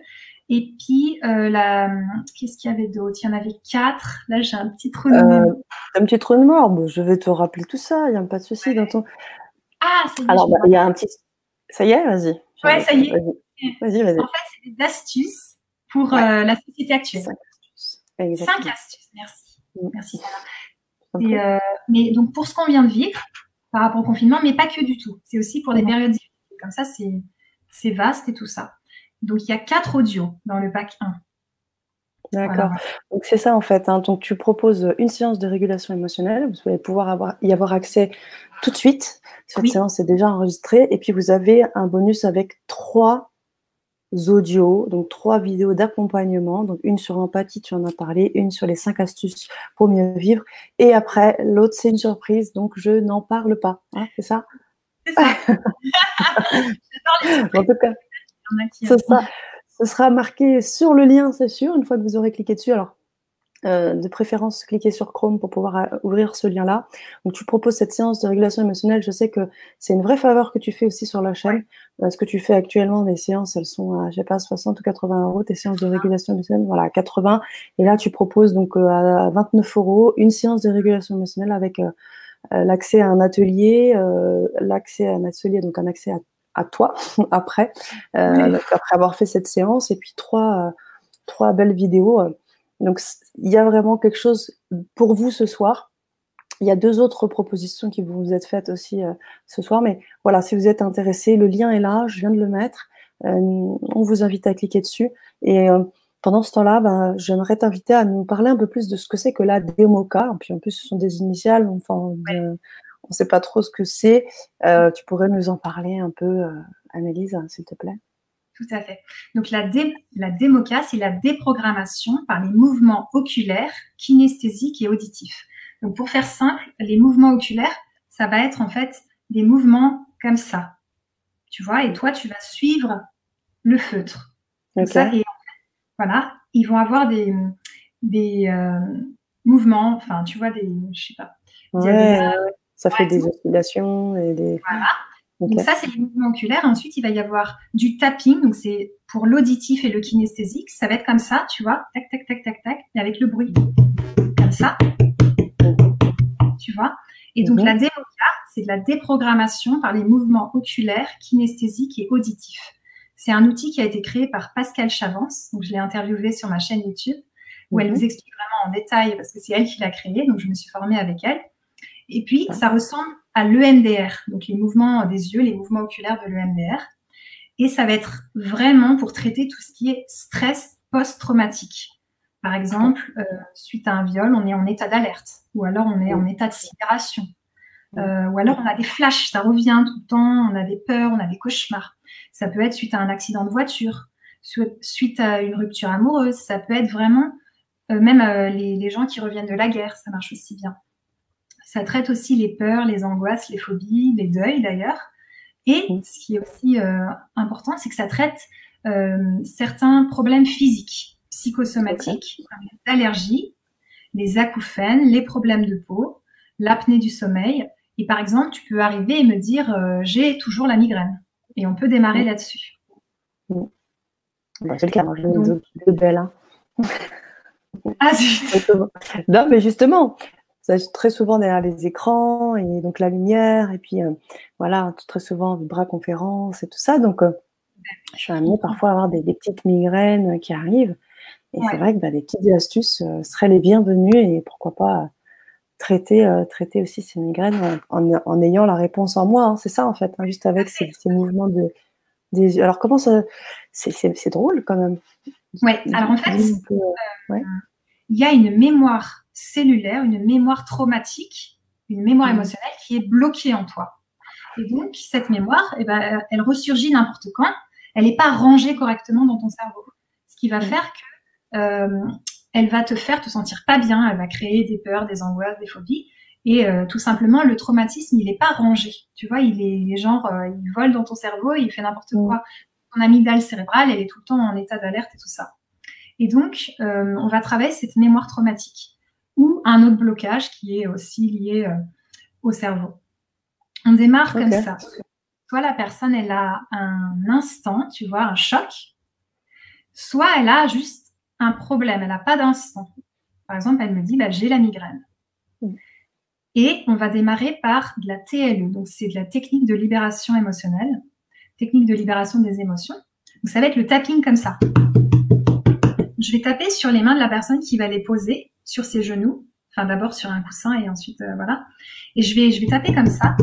Et puis, qu'est-ce qu'il y avait d'autre? Il y en avait 4. Là, j'ai un petit trou de mémoire. Un petit trou de mémoire. Bon, je vais te rappeler tout ça. Il n'y a pas de souci dans ton... Ah, ça y est. Alors, il y a un petit... Ça y est, vas-y. Ouais, ça y est. Vas-y. En fait, c'est des astuces pour la société actuelle. 5 astuces. Exactement. 5 astuces, merci. Merci, Sarah. Mais donc, pour ce qu'on vient de vivre, par rapport au confinement, mais pas que du tout. C'est aussi pour des périodes difficiles. Comme ça, c'est vaste et tout ça. Donc, il y a 4 audios dans le pack 1. D'accord. Voilà. Donc, c'est ça, en fait. Donc, tu proposes une séance de régulation émotionnelle. Vous allez pouvoir y avoir accès tout de suite. Cette séance est déjà enregistrée. Et puis, vous avez un bonus avec 3 audios, donc 3 vidéos d'accompagnement, donc une sur l'empathie, tu en as parlé, une sur les 5 astuces pour mieux vivre, et après, l'autre, c'est une surprise, donc je n'en parle pas, hein, c'est ça? C'est ça. J'adore les surprises. En tout cas, ce sera marqué sur le lien, c'est sûr, une fois que vous aurez cliqué dessus. Alors, de préférence, cliquez sur Chrome pour pouvoir ouvrir ce lien-là. Donc, tu proposes cette séance de régulation émotionnelle. Je sais que c'est une vraie faveur que tu fais aussi sur la chaîne. Ce que tu fais actuellement, les séances, elles sont à, je sais pas, 60 ou 80 €. Tes séances de régulation émotionnelle, voilà, 80. Et là, tu proposes donc à 29 € une séance de régulation émotionnelle avec l'accès à un atelier, donc un accès à toi après, après avoir fait cette séance, et puis trois belles vidéos. Donc, il y a vraiment quelque chose pour vous ce soir. Il y a 2 autres propositions qui vous êtes faites aussi ce soir. Mais voilà, si vous êtes intéressé, le lien est là, je viens de le mettre. On vous invite à cliquer dessus. Et pendant ce temps-là, j'aimerais t'inviter à nous parler un peu plus de ce que c'est que la DEMOCA. Puis en plus, ce sont des initiales, enfin, on ne sait pas trop ce que c'est. Tu pourrais nous en parler un peu, Annelise, s'il te plaît? Tout à fait. Donc, la DEMOCA, c'est la déprogrammation par les mouvements oculaires, kinesthésiques et auditifs. Donc, pour faire simple, les mouvements oculaires, ça va être en fait des mouvements comme ça. Tu vois, et toi, tu vas suivre le feutre. Donc, ça, et en fait, voilà, ils vont avoir des mouvements, enfin, tu vois, je sais pas. Ça fait des oscillations et des... Voilà. Donc ça, c'est les mouvements oculaires. Ensuite, il va y avoir du tapping. Donc, c'est pour l'auditif et le kinesthésique. Ça va être comme ça, tu vois. Tac, tac, tac, tac, tac. Et avec le bruit. Comme ça. Tu vois. Et donc, la DEMOCA, c'est de la déprogrammation par les mouvements oculaires, kinesthésiques et auditifs. C'est un outil qui a été créé par Pascal Chavance. Donc, je l'ai interviewée sur ma chaîne YouTube, où elle vous explique vraiment en détail, parce que c'est elle qui l'a créé. Donc, je me suis formée avec elle. Et puis, ça ressemble à l'EMDR, donc les mouvements des yeux, les mouvements oculaires de l'EMDR. Et ça va être vraiment pour traiter tout ce qui est stress post-traumatique. Par exemple, suite à un viol, on est en état d'alerte, ou alors on est en état de sidération, ou alors on a des flashs, ça revient tout le temps, on a des peurs, on a des cauchemars. Ça peut être suite à un accident de voiture, suite à une rupture amoureuse, ça peut être vraiment, même les gens qui reviennent de la guerre, ça marche aussi bien. Ça traite aussi les peurs, les angoisses, les phobies, les deuils d'ailleurs. Et ce qui est aussi important, c'est que ça traite certains problèmes physiques, psychosomatiques, comme les allergies, les acouphènes, les problèmes de peau, l'apnée du sommeil. Et par exemple, tu peux arriver et me dire j'ai toujours la migraine. Et on peut démarrer là-dessus. C'est le cas, moi j'ai deux belles. Hein. Ah, non, mais justement, très souvent derrière les écrans et donc la lumière et puis voilà, très souvent vibra-conférence et tout ça. Donc, je suis amenée parfois à avoir des petites migraines qui arrivent. Et c'est vrai que des petites astuces seraient les bienvenues et pourquoi pas traiter aussi ces migraines en ayant la réponse en moi. Hein, c'est ça en fait, hein, juste avec ces mouvements des yeux. Alors comment ça... C'est drôle quand même. Oui, alors en fait, il y a une mémoire cellulaire, une mémoire traumatique, une mémoire émotionnelle qui est bloquée en toi. Et donc, cette mémoire, elle ressurgit n'importe quand. Elle n'est pas rangée correctement dans ton cerveau. Ce qui va faire que elle va te faire te sentir pas bien. Elle va créer des peurs, des angoisses, des phobies. Et tout simplement, le traumatisme, il n'est pas rangé. Tu vois, il est genre, il vole dans ton cerveau, il fait n'importe quoi. Ton amygdale cérébrale, elle est tout le temps en état d'alerte et tout ça. Et donc, on va travailler cette mémoire traumatique ou un autre blocage qui est aussi lié au cerveau. On démarre comme ça. Soit la personne, elle a un instant, tu vois, un choc, soit elle a juste un problème, elle n'a pas d'instant. Par exemple, elle me dit, j'ai la migraine. Et on va démarrer par de la TLE, donc c'est de la technique de libération émotionnelle, technique de libération des émotions. Donc ça va être le tapping comme ça. Je vais taper sur les mains de la personne qui va les poser sur ses genoux, enfin d'abord sur un coussin et ensuite voilà. Et je vais taper comme ça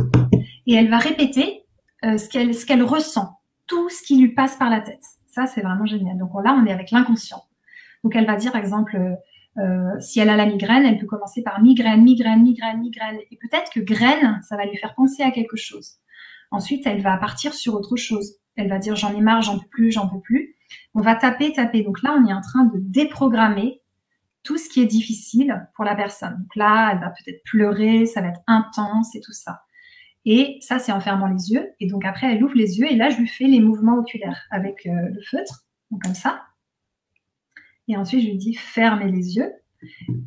et elle va répéter ce qu'elle ressent, tout ce qui lui passe par la tête. Ça, c'est vraiment génial. Donc là, on est avec l'inconscient. Donc elle va dire, par exemple, si elle a la migraine, elle peut commencer par migraine, migraine, migraine, migraine. Et peut-être que graine, ça va lui faire penser à quelque chose. Ensuite, elle va partir sur autre chose. Elle va dire, j'en ai marre, j'en peux plus, j'en peux plus. On va taper, taper. Donc là, on est en train de déprogrammer tout ce qui est difficile pour la personne. Donc là, elle va peut-être pleurer, ça va être intense et tout ça. Et ça, c'est en fermant les yeux. Et donc après, elle ouvre les yeux et là, je lui fais les mouvements oculaires avec le feutre, donc comme ça. Et ensuite, je lui dis, fermez les yeux.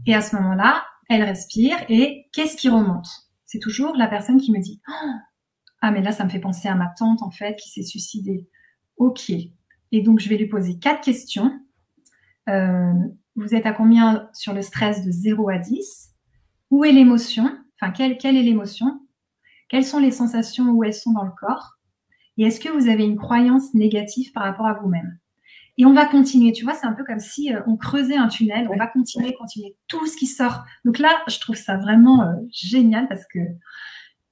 Et à ce moment-là, elle respire et qu'est-ce qui remonte? C'est toujours la personne qui me dit, oh, ah, mais là, ça me fait penser à ma tante, en fait, qui s'est suicidée. OK. Et donc, je vais lui poser 4 questions. Vous êtes à combien sur le stress de 0 à 10? Où est l'émotion? Enfin, quelle est l'émotion? Quelles sont les sensations, où elles sont dans le corps? Et est-ce que vous avez une croyance négative par rapport à vous-même? Et on va continuer, tu vois, c'est un peu comme si on creusait un tunnel, on va continuer, tout ce qui sort. Donc là, je trouve ça vraiment génial parce que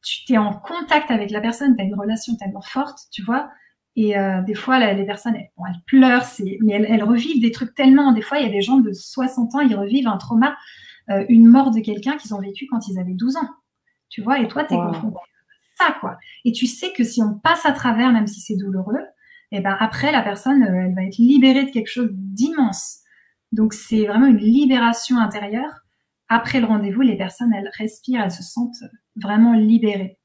tu es en contact avec la personne, tu as une relation tellement forte, tu vois. Et des fois, les personnes, elles pleurent, mais elles revivent des trucs tellement. Des fois, il y a des gens de 60 ans, ils revivent un trauma, une mort de quelqu'un qu'ils ont vécu quand ils avaient 12 ans. Tu vois, et toi, tu es confronté à ça, quoi. Et tu sais que si on passe à travers, même si c'est douloureux, et ben après, la personne, elle va être libérée de quelque chose d'immense. Donc, c'est vraiment une libération intérieure. Après le rendez-vous, les personnes, elles respirent, elles se sentent vraiment libérées.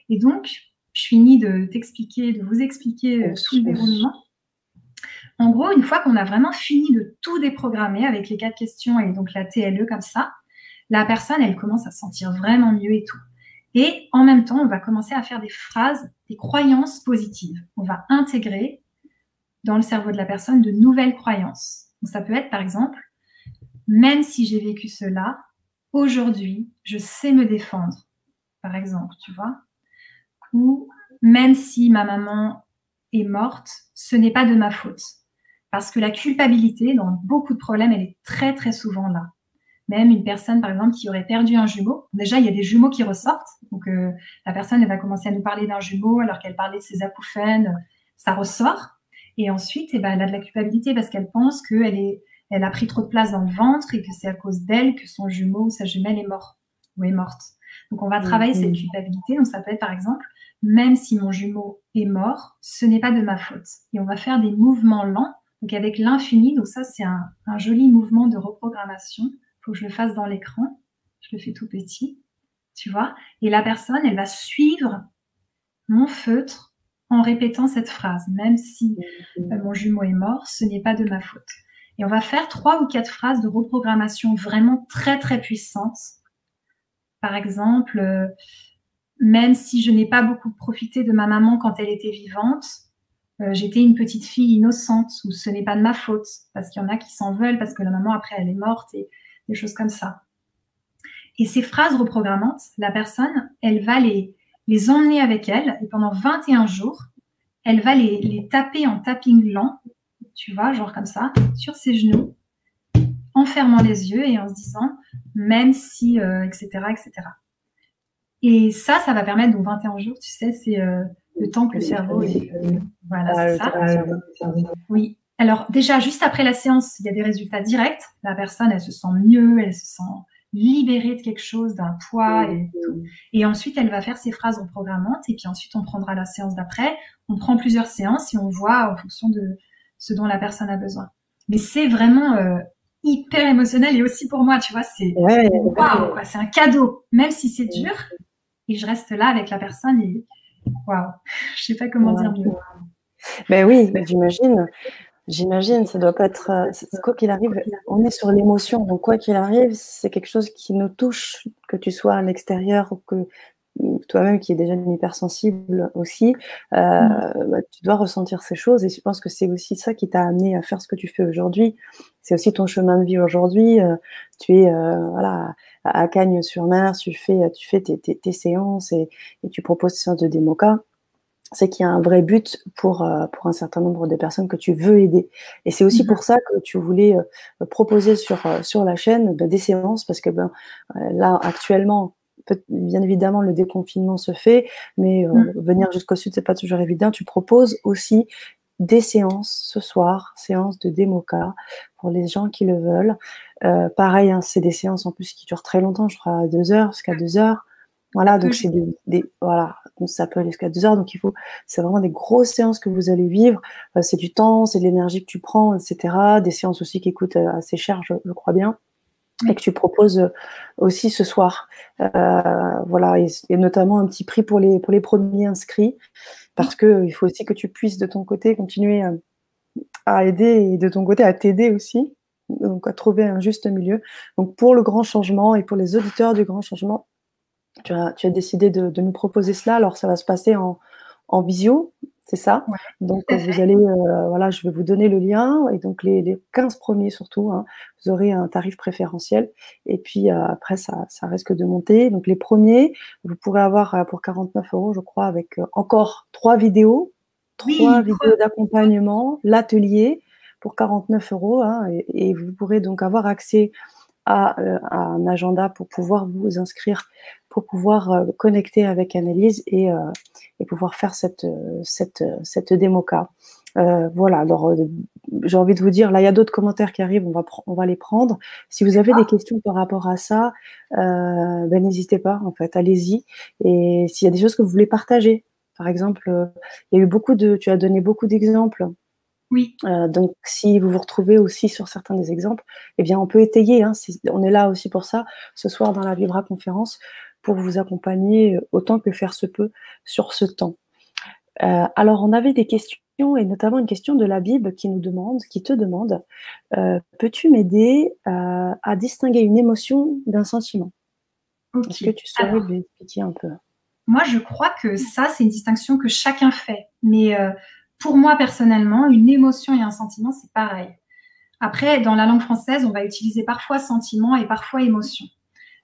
Et donc, je finis de t'expliquer, de vous expliquer tout le déroulement. En gros, une fois qu'on a vraiment fini de tout déprogrammer avec les 4 questions et donc la TLE comme ça, la personne, elle commence à se sentir vraiment mieux et tout. Et en même temps, on va commencer à faire des phrases, des croyances positives. On va intégrer dans le cerveau de la personne de nouvelles croyances. Donc, ça peut être, par exemple, même si j'ai vécu cela, aujourd'hui, je sais me défendre, par exemple, tu vois. Ou même si ma maman est morte, ce n'est pas de ma faute. Parce que la culpabilité, dans beaucoup de problèmes, elle est très, très souvent là. Même une personne, par exemple, qui aurait perdu un jumeau. Déjà, il y a des jumeaux qui ressortent. Donc, la personne, elle va commencer à nous parler d'un jumeau alors qu'elle parlait de ses acouphènes. Ça ressort. Et ensuite, elle a de la culpabilité parce qu'elle pense elle a pris trop de place dans le ventre et que c'est à cause d'elle que son jumeau ou sa jumelle est mort ou est morte. Donc, on va travailler cette culpabilité. Donc, ça peut être, par exemple, même si mon jumeau est mort, ce n'est pas de ma faute. Et on va faire des mouvements lents. Donc, avec l'infini. Donc, ça, c'est un joli mouvement de reprogrammation. Faut que je le fasse dans l'écran. Je le fais tout petit, tu vois. Et la personne, elle va suivre mon feutre en répétant cette phrase. Même si mon jumeau est mort, ce n'est pas de ma faute. Et on va faire 3 ou 4 phrases de reprogrammation vraiment très, très puissantes. Par exemple, même si je n'ai pas beaucoup profité de ma maman quand elle était vivante, j'étais une petite fille innocente ou ce n'est pas de ma faute. Parce qu'il y en a qui s'en veulent parce que la maman, après, elle est morte et des choses comme ça. Et ces phrases reprogrammantes, la personne, elle va les emmener avec elle et pendant 21 jours, elle va les taper en tapping lent, tu vois, genre comme ça, sur ses genoux, en fermant les yeux et en se disant, même si, etc., etc. Et ça va permettre, donc 21 jours, tu sais, c'est le temps que le cerveau est... voilà, c'est ça. Oui. Alors déjà, juste après la séance, il y a des résultats directs. La personne, elle se sent mieux, elle se sent libérée de quelque chose, d'un poids et tout. Et ensuite, elle va faire ses phrases reprogrammantes. Et puis ensuite, on prendra la séance d'après. On prend plusieurs séances et on voit en fonction de ce dont la personne a besoin. Mais c'est vraiment hyper émotionnel et aussi pour moi, tu vois, c'est waouh, quoi, c'est un cadeau, même si c'est dur. Et je reste là avec la personne et waouh, je sais pas comment dire mieux. Ben oui, j'imagine, ça doit pas être, quoi qu'il arrive, on est sur l'émotion, donc quoi qu'il arrive, c'est quelque chose qui nous touche, que tu sois à l'extérieur ou que toi-même qui es déjà une hypersensible aussi, tu dois ressentir ces choses et je pense que c'est aussi ça qui t'a amené à faire ce que tu fais aujourd'hui. C'est aussi ton chemin de vie aujourd'hui. Tu es voilà, à Cagnes-sur-Mer, tu fais tes séances et tu proposes des séances de démoca. C'est qu'il y a un vrai but pour un certain nombre de personnes que tu veux aider. Et c'est aussi pour ça que tu voulais proposer sur la chaîne des séances, parce que là, actuellement, bien évidemment, le déconfinement se fait, mais venir jusqu'au sud, c'est pas toujours évident. Tu proposes aussi des séances ce soir, séances de démoca, pour les gens qui le veulent. Pareil, hein, c'est des séances en plus qui durent très longtemps, je crois, 2 heures, jusqu'à 2 heures. Voilà, donc c'est voilà, donc ça peut aller jusqu'à 2 heures. Donc c'est vraiment des grosses séances que vous allez vivre. C'est du temps, c'est de l'énergie que tu prends, etc. Des séances aussi qui coûtent assez cher, je crois bien, et que tu proposes aussi ce soir. Voilà, et notamment un petit prix pour les premiers inscrits, parce que il faut aussi que tu puisses de ton côté continuer à aider et de ton côté à t'aider aussi, donc à trouver un juste milieu. Donc pour le grand changement et pour les auditeurs du grand changement, tu as décidé de nous proposer cela. Alors ça va se passer en visio, c'est ça? Ouais, Donc tout à vous fait. allez, voilà, je vais vous donner le lien, et donc les 15 premiers surtout, hein, vous aurez un tarif préférentiel, et puis après ça risque de monter. Donc les premiers, vous pourrez avoir pour 49 € je crois, avec encore 3 vidéos, 3 Oui, vidéos d'accompagnement, l'atelier pour 49 €, hein, et vous pourrez donc avoir accès à un agenda pour pouvoir vous inscrire, pour pouvoir connecter avec Annelise, et pouvoir faire cette démo-cas. Voilà, alors j'ai envie de vous dire, là il y a d'autres commentaires qui arrivent, on va les prendre. Si vous avez des questions par rapport à ça, ben, n'hésitez pas, en fait, allez-y. Et s'il y a des choses que vous voulez partager, par exemple, il y a eu tu as donné beaucoup d'exemples. oui. Donc si vous vous retrouvez aussi sur certains des exemples, eh bien on peut étayer, hein, on est là aussi pour ça, ce soir dans la Vibra conférence, pour vous accompagner autant que faire se peut sur ce temps. Alors on avait des questions, et notamment une question de la Bible qui te demande, peux-tu m'aider à distinguer une émotion d'un sentiment? Est-ce Ok. que tu saurais Alors, lui expliquer un peu? moi, je crois que ça, c'est une distinction que chacun fait. Mais pour moi, personnellement, une émotion et un sentiment, c'est pareil. Après, dans la langue française, on va utiliser parfois sentiment et parfois émotion.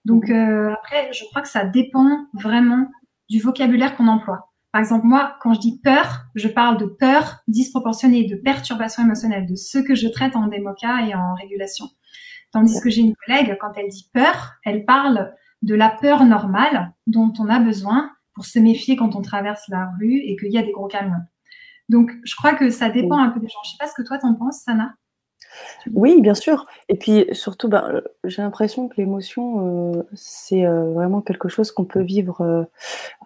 Donc après, je crois que ça dépend vraiment du vocabulaire qu'on emploie. Par exemple, moi, quand je dis peur, je parle de peur disproportionnée, de perturbation émotionnelle, de ce que je traite en démoca et en régulation. Tandis que j'ai une collègue, quand elle dit peur, elle parle de la peur normale dont on a besoin pour se méfier quand on traverse la rue et qu'il y a des gros camions. Donc, je crois que ça dépend un peu des gens. Je sais pas ce que toi t'en penses, Sana. Oui, bien sûr. Et puis surtout, ben, j'ai l'impression que l'émotion, c'est vraiment quelque chose qu'on peut vivre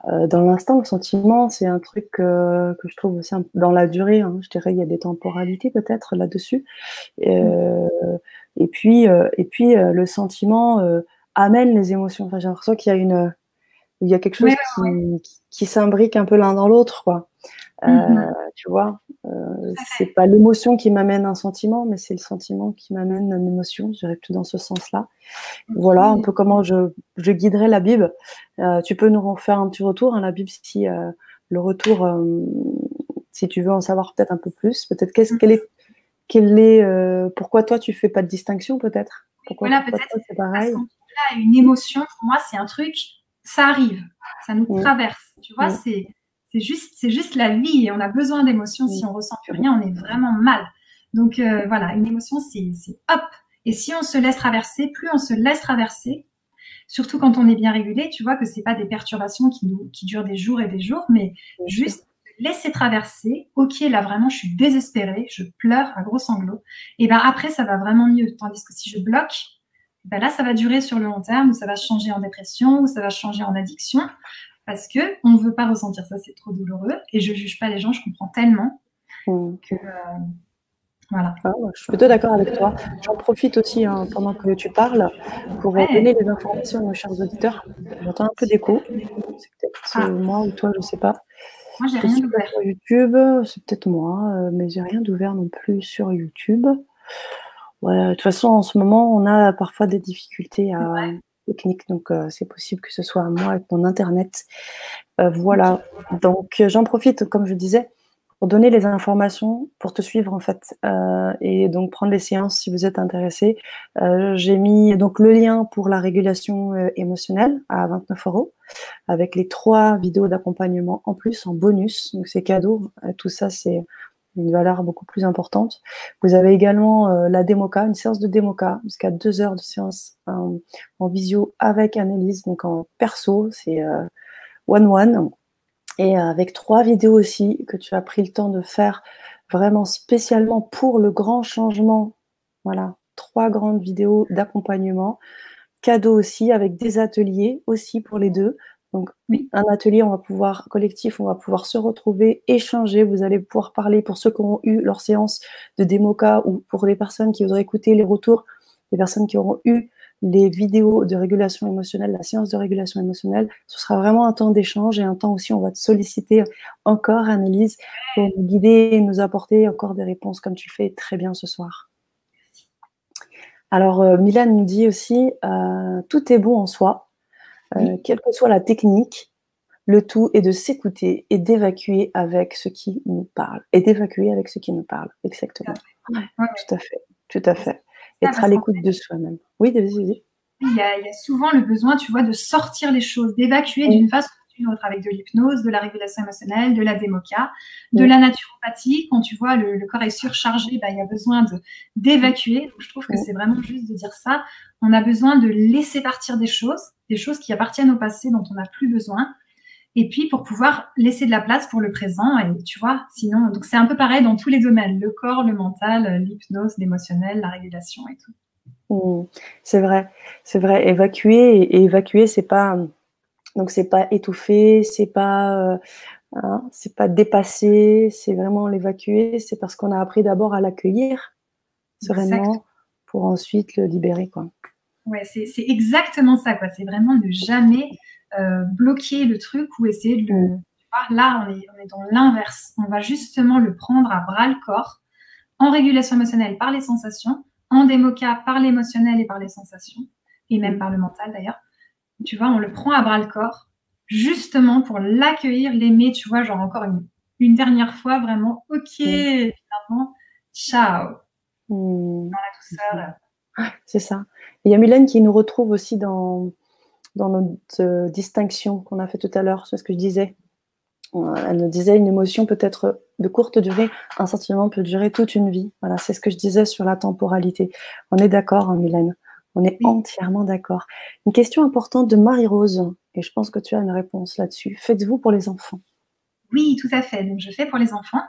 dans l'instant. Le sentiment, c'est un truc que je trouve aussi dans la durée, hein. Je dirais, il y a des temporalités peut-être là-dessus. Euh, et puis, le sentiment amène les émotions. Enfin, j'ai l'impression il y a quelque Ouais, chose qui s'imbrique un peu l'un dans l'autre, quoi. mhm, Tu vois, tout à c'est fait. pas l'émotion qui m'amène un sentiment, mais c'est le sentiment qui m'amène une émotion. Je dirais plutôt dans ce sens-là. Voilà un Ok. peu comment je guiderais la Bible. Tu peux nous refaire un petit retour, hein, la Bible, si le retour, si tu veux en savoir peut-être un peu plus. Peut-être pourquoi toi tu fais pas de distinction, peut-être? Voilà, Pourquoi peut-être toi c'est parce pareil? qu'en tout cas, une émotion, pour moi, c'est un truc, ça arrive, ça nous Mm, traverse. Tu vois, mm, c'est juste la vie et on a besoin d'émotions. mm, Si on ressent plus mm, rien, on est vraiment mal. Donc voilà, une émotion, c'est hop. Et si on se laisse traverser, plus on se laisse traverser, surtout quand on est bien régulé, tu vois que c'est pas des perturbations qui durent des jours et des jours, mais bien sûr. juste laisser traverser. Ok, là vraiment, je suis désespérée, je pleure à gros sanglots. Et ben après, ça va vraiment mieux. Tandis que si je bloque, ben là, ça va durer sur le long terme, ou ça va changer en dépression, ou ça va changer en addiction, parce que on ne veut pas ressentir ça, c'est trop douloureux. Et je juge pas les gens, je comprends tellement Mm. que voilà. Ah, ouais, je suis plutôt d'accord avec toi. J'en profite aussi, hein, pendant que tu parles, pour Ouais, donner les informations à nos chers auditeurs. J'entends un peu d'écho. C'est peut-être ah, moi ou toi, je sais pas. moi j'ai Je rien suis pas d'ouvert. sur YouTube, c'est peut-être moi, mais j'ai rien d'ouvert non plus sur YouTube. Ouais, de toute façon, en ce moment, on a parfois des difficultés techniques, donc c'est possible que ce soit moi avec mon internet. Voilà. Donc j'en profite, comme je disais, pour donner les informations, pour te suivre en fait, et donc prendre les séances si vous êtes intéressé. J'ai mis donc le lien pour la régulation émotionnelle à 29 € avec les 3 vidéos d'accompagnement en plus, en bonus. Donc c'est cadeau. Tout ça, c'est une valeur beaucoup plus importante. Vous avez également la démoca, une séance de démoca, jusqu'à 2 heures de séance en visio avec Annelise, donc en perso, c'est one-one. Et avec 3 vidéos aussi que tu as pris le temps de faire vraiment spécialement pour le grand changement. Voilà, 3 grandes vidéos d'accompagnement. Cadeau aussi avec des ateliers aussi pour les deux. Donc, Oui. un atelier, collectif, on va pouvoir se retrouver, échanger. Vous allez pouvoir parler pour ceux qui auront eu leur séance de démoca ou pour les personnes qui voudraient écouter les retours, les personnes qui auront eu les vidéos de régulation émotionnelle, la séance de régulation émotionnelle. Ce sera vraiment un temps d'échange et un temps aussi, on va te solliciter encore, Annelise, pour nous guider et nous apporter encore des réponses comme tu fais très bien ce soir. Alors, Milan nous dit aussi, tout est bon en soi, quelle que soit la technique, le tout est de s'écouter et d'évacuer avec ce qui nous parle. Et d'évacuer avec ce qui nous parle, exactement. Ouais, tout à fait, tout à fait. Être à l'écoute de soi-même. Oui, vas-y. Il y a souvent le besoin, tu vois, de sortir les choses, d'évacuer d'une façon ou d'une autre avec de l'hypnose, de la régulation émotionnelle, de la démoca, de la naturopathie. Quand tu vois le corps est surchargé, bah, il y a besoin d'évacuer. Donc, je trouve que c'est vraiment juste de dire ça. On a besoin de laisser partir des choses qui appartiennent au passé dont on n'a plus besoin. Et puis, pour pouvoir laisser de la place pour le présent. Et tu vois, sinon, donc c'est un peu pareil dans tous les domaines, le corps, le mental, l'hypnose, l'émotionnel, la régulation et tout. C'est vrai. Évacuer et évacuer, c'est pas étouffer, c'est pas dépasser, c'est vraiment l'évacuer. C'est parce qu'on a appris d'abord à l'accueillir sereinement pour ensuite le libérer, quoi. Ouais, c'est exactement ça, quoi. C'est vraiment ne jamais bloquer le truc ou essayer de le. Là, on est dans l'inverse. On va justement le prendre à bras le corps, en régulation émotionnelle par les sensations, en démoca par l'émotionnel et par les sensations, et même par le mental d'ailleurs. Tu vois, on le prend à bras le corps, justement pour l'accueillir, l'aimer, tu vois, genre encore une dernière fois, vraiment, ok, finalement, ciao. Dans la douceur. C'est ça. Il y a Mylène qui nous retrouve aussi dans notre distinction qu'on a fait tout à l'heure, c'est ce que je disais. Elle nous disait une émotion peut être de courte durée, un sentiment peut durer toute une vie. Voilà, c'est ce que je disais sur la temporalité. On est d'accord, hein, Mylène. On est entièrement d'accord. Une question importante de Marie-Rose, et je pense que tu as une réponse là-dessus. Faites-vous pour les enfants? Oui, tout à fait. Donc, je fais pour les enfants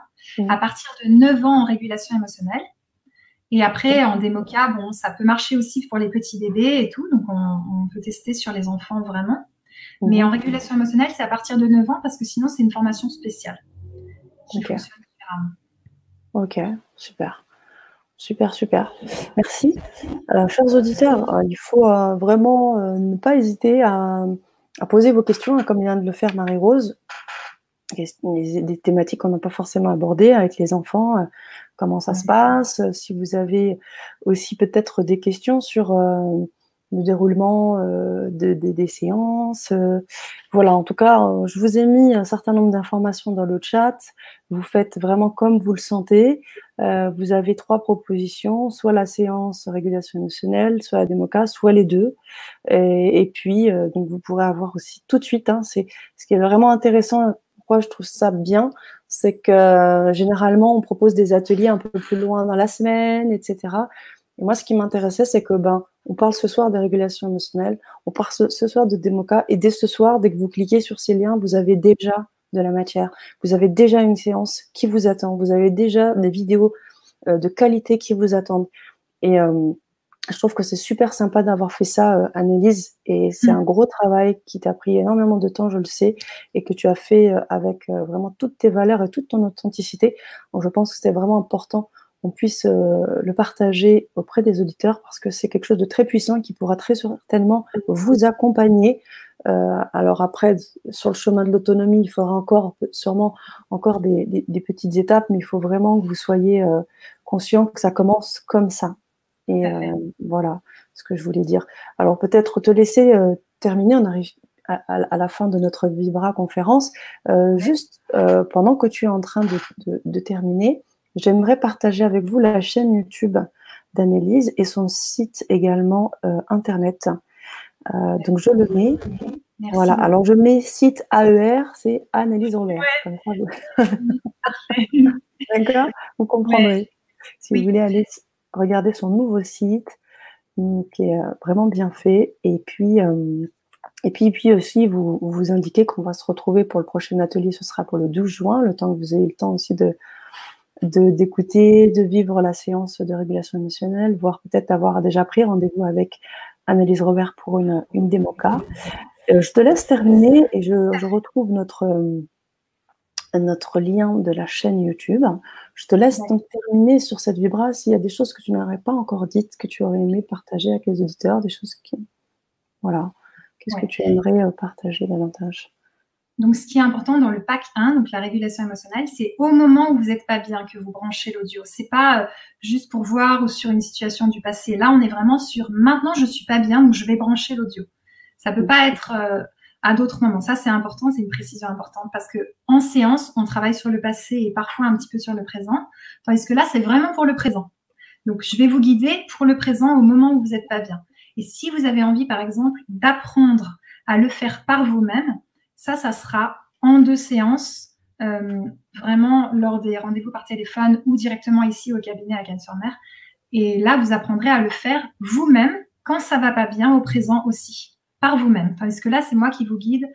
à partir de 9 ans en régulation émotionnelle. Et après, en démoca, bon, ça peut marcher aussi pour les petits bébés et tout. Donc, on peut tester sur les enfants vraiment. Mais en régulation émotionnelle, c'est à partir de 9 ans parce que sinon, c'est une formation spéciale qui fonctionne différemment. Ok, super. Super. Merci. Chers auditeurs, il faut vraiment ne pas hésiter à poser vos questions, comme vient de le faire Marie-Rose. Des thématiques qu'on n'a pas forcément abordées avec les enfants, comment ça se passe, si vous avez aussi peut-être des questions sur le déroulement des séances. Voilà, en tout cas, je vous ai mis un certain nombre d'informations dans le chat. Vous faites vraiment comme vous le sentez. Vous avez 3 propositions, soit la séance régulation émotionnelle, soit la démoca, soit les deux. Et puis, donc vous pourrez avoir aussi tout de suite, hein, c'est ce qui est vraiment intéressant. Pourquoi je trouve ça bien, c'est que généralement on propose des ateliers un peu plus loin dans la semaine, etc. Et moi, ce qui m'intéressait, c'est que on parle ce soir de régulation émotionnelle, on parle ce soir de démoca, et dès ce soir, dès que vous cliquez sur ces liens, vous avez déjà de la matière, vous avez déjà une séance qui vous attend, vous avez déjà des vidéos de qualité qui vous attendent. Et je trouve que c'est super sympa d'avoir fait ça, Annelise, et c'est un gros travail qui t'a pris énormément de temps, je le sais, et que tu as fait avec vraiment toutes tes valeurs et toute ton authenticité. Donc je pense que c'était vraiment important qu'on puisse le partager auprès des auditeurs parce que c'est quelque chose de très puissant qui pourra très certainement vous accompagner. Alors après, sur le chemin de l'autonomie, il faudra sûrement encore des petites étapes, mais il faut vraiment que vous soyez conscient que ça commence comme ça. Et voilà ce que je voulais dire. Alors peut-être te laisser terminer, on arrive à la fin de notre Vibra conférence. Juste pendant que tu es en train de terminer, j'aimerais partager avec vous la chaîne YouTube d'Annelise et son site également internet. Donc je le mets. Merci. Voilà, alors je mets site AER, c'est Annelise Robert. D'accord, vous comprendrez. Si vous voulez aller regarder son nouveau site, qui est vraiment bien fait. Et puis aussi, vous indiquez qu'on va se retrouver pour le prochain atelier, ce sera pour le 12 juin, le temps que vous ayez le temps aussi d'écouter, de vivre la séance de régulation émotionnelle, voire peut-être avoir déjà pris rendez-vous avec Annelise Robert pour une démoca. Je te laisse terminer et je retrouve notre lien de la chaîne YouTube. Je te laisse donc terminer sur cette vibra. S'il y a des choses que tu n'aurais pas encore dites, que tu aurais aimé partager avec les auditeurs, des choses qui... Voilà. Qu'est-ce que tu aimerais partager davantage? Donc, ce qui est important dans le pack 1, donc la régulation émotionnelle, c'est au moment où vous n'êtes pas bien que vous branchez l'audio. C'est pas juste pour voir ou sur une situation du passé. Là, on est vraiment sur maintenant, je suis pas bien, donc je vais brancher l'audio. Ça peut pas être à d'autres moments. Ça, c'est important, c'est une précision importante parce que en séance, on travaille sur le passé et parfois un petit peu sur le présent, tandis que là, c'est vraiment pour le présent. Donc, je vais vous guider pour le présent au moment où vous n'êtes pas bien. Et si vous avez envie, par exemple, d'apprendre à le faire par vous-même, ça sera en 2 séances, vraiment lors des rendez-vous par téléphone ou directement ici au cabinet à Cannes-sur-Mer. Et là, vous apprendrez à le faire vous-même quand ça va pas bien au présent aussi, par vous-même. Tandis que là, c'est moi qui vous guide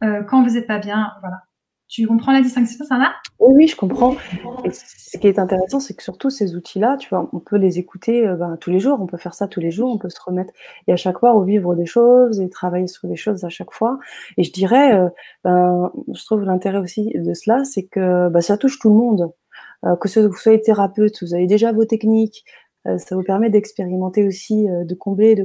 quand vous n'êtes pas bien. Voilà. Tu comprends la distinction, Sana? Oui, je comprends. Et ce qui est intéressant, c'est que surtout ces outils-là, tu vois, on peut les écouter tous les jours, on peut faire ça tous les jours, on peut se remettre et à chaque fois revivre des choses et travailler sur des choses à chaque fois. Et je dirais, je trouve l'intérêt aussi de cela, c'est que ça touche tout le monde. Que vous soyez thérapeute, vous avez déjà vos techniques, ça vous permet d'expérimenter aussi, de combiner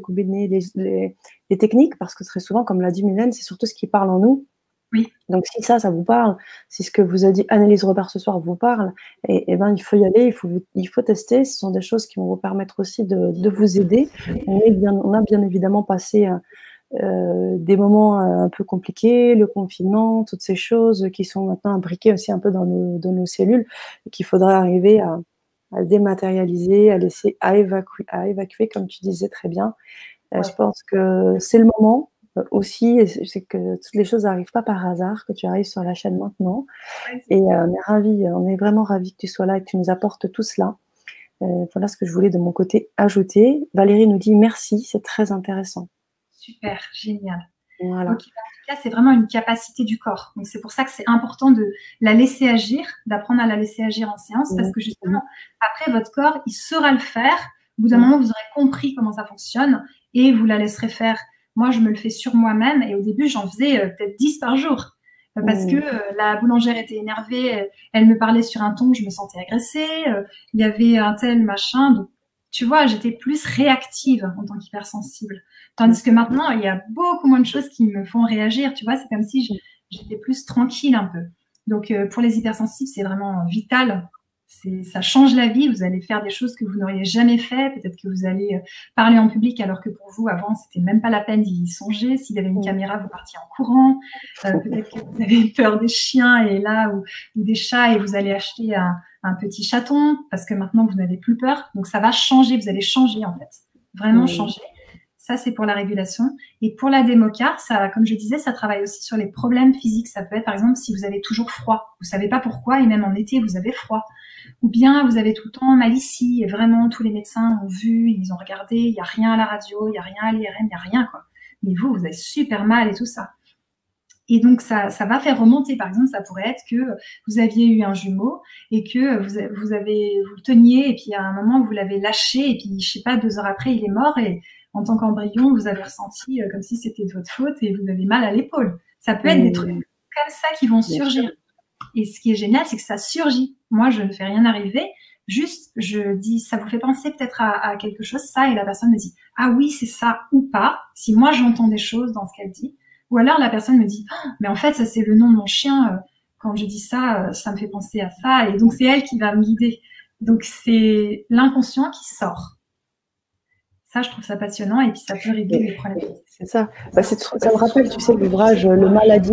les techniques, parce que très souvent, comme l'a dit Mylène, c'est surtout ce qui parle en nous. Oui. Donc si ça vous parle, si ce que vous a dit Annelise Robert ce soir vous parle, et ben il faut y aller, il faut tester. Ce sont des choses qui vont vous permettre aussi de vous aider. On a bien évidemment passé des moments un peu compliqués, le confinement, toutes ces choses qui sont maintenant imbriquées aussi un peu dans nos cellules, et qu'il faudra arriver à dématérialiser, à évacuer, comme tu disais très bien. Je pense que c'est le moment aussi, c'est que toutes les choses n'arrivent pas par hasard, que tu arrives sur la chaîne maintenant. Et on est vraiment ravis que tu sois là et que tu nous apportes tout cela. Voilà ce que je voulais de mon côté ajouter. Valérie nous dit merci, c'est très intéressant. Super, génial. Voilà. Okay. En tout cas, c'est vraiment une capacité du corps. Donc, c'est pour ça que c'est important de la laisser agir, d'apprendre à la laisser agir en séance, parce que justement, après, votre corps, il saura le faire. Au bout d'un moment, vous aurez compris comment ça fonctionne et vous la laisserez faire. Moi, je me le fais sur moi-même et au début, j'en faisais peut-être 10 par jour parce que la boulangère était énervée, elle me parlait sur un ton, je me sentais agressée, il y avait un tel machin. Donc, tu vois, j'étais plus réactive en tant qu'hypersensible. Tandis que maintenant, il y a beaucoup moins de choses qui me font réagir. Tu vois, c'est comme si j'étais plus tranquille un peu. Donc, pour les hypersensibles, c'est vraiment vital. Ça change la vie. Vous allez faire des choses que vous n'auriez jamais fait. Peut-être que vous allez parler en public alors que pour vous, avant, c'était même pas la peine d'y songer. S'il y avait une caméra, vous partiez en courant. Peut-être que vous avez peur des chiens et là, ou des chats et vous allez acheter un petit chaton parce que maintenant, vous n'avez plus peur. Donc, ça va changer. Vous allez changer, en fait. Vraiment changer. Ça, c'est pour la régulation. Et pour la démoca, ça, comme je disais, ça travaille aussi sur les problèmes physiques. Ça peut être, par exemple, si vous avez toujours froid. Vous savez pas pourquoi, et même en été, vous avez froid. Ou bien, vous avez tout le temps mal ici, et vraiment, tous les médecins ont vu, ils ont regardé, il n'y a rien à la radio, il n'y a rien à l'IRM, il n'y a rien, quoi. Mais vous avez super mal et tout ça. Et donc, ça va faire remonter. Par exemple, ça pourrait être que vous aviez eu un jumeau et que vous le teniez et puis à un moment, vous l'avez lâché et puis, je sais pas, 2 heures après, il est mort et en tant qu'embryon, vous avez ressenti comme si c'était de votre faute et vous avez mal à l'épaule. Ça peut être des trucs comme ça qui vont surgir. Et ce qui est génial, c'est que ça surgit. Moi, je ne fais rien arriver. Juste, je dis, ça vous fait penser peut-être à quelque chose, ça, et la personne me dit, ah oui, c'est ça ou pas. Si moi, j'entends des choses dans ce qu'elle dit. Ou alors, la personne me dit, oh, mais en fait, ça, c'est le nom de mon chien. Quand je dis ça, ça me fait penser à ça. Et donc, c'est elle qui va me guider. Donc, c'est l'inconscient qui sort. Ça, je trouve ça passionnant et puis ça peut régler les problèmes. C'est ça. Ça me rappelle, tu sais, l'ouvrage Le Maladie.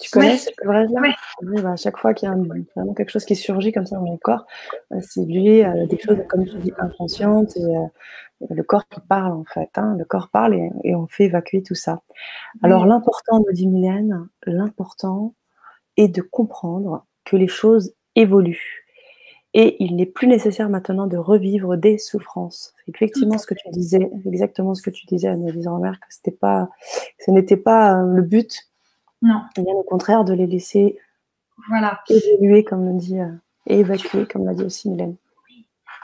Tu connais cet ouvrage-là? Oui, à chaque fois qu'il y a vraiment quelque chose qui surgit comme ça dans mon corps, c'est lié à des choses, comme tu dis, inconscientes et le corps qui parle en fait. Hein. Le corps parle et on fait évacuer tout ça. Alors l'important, me dit Mylène, l'important est de comprendre que les choses évoluent. Et il n'est plus nécessaire maintenant de revivre des souffrances. C'est effectivement ce que tu disais, exactement ce que tu disais, Annelise Robert, que ce n'était pas le but. Non. Bien au contraire, de les laisser évoluer, comme on dit, et évacuer, comme l'a dit aussi Mylène.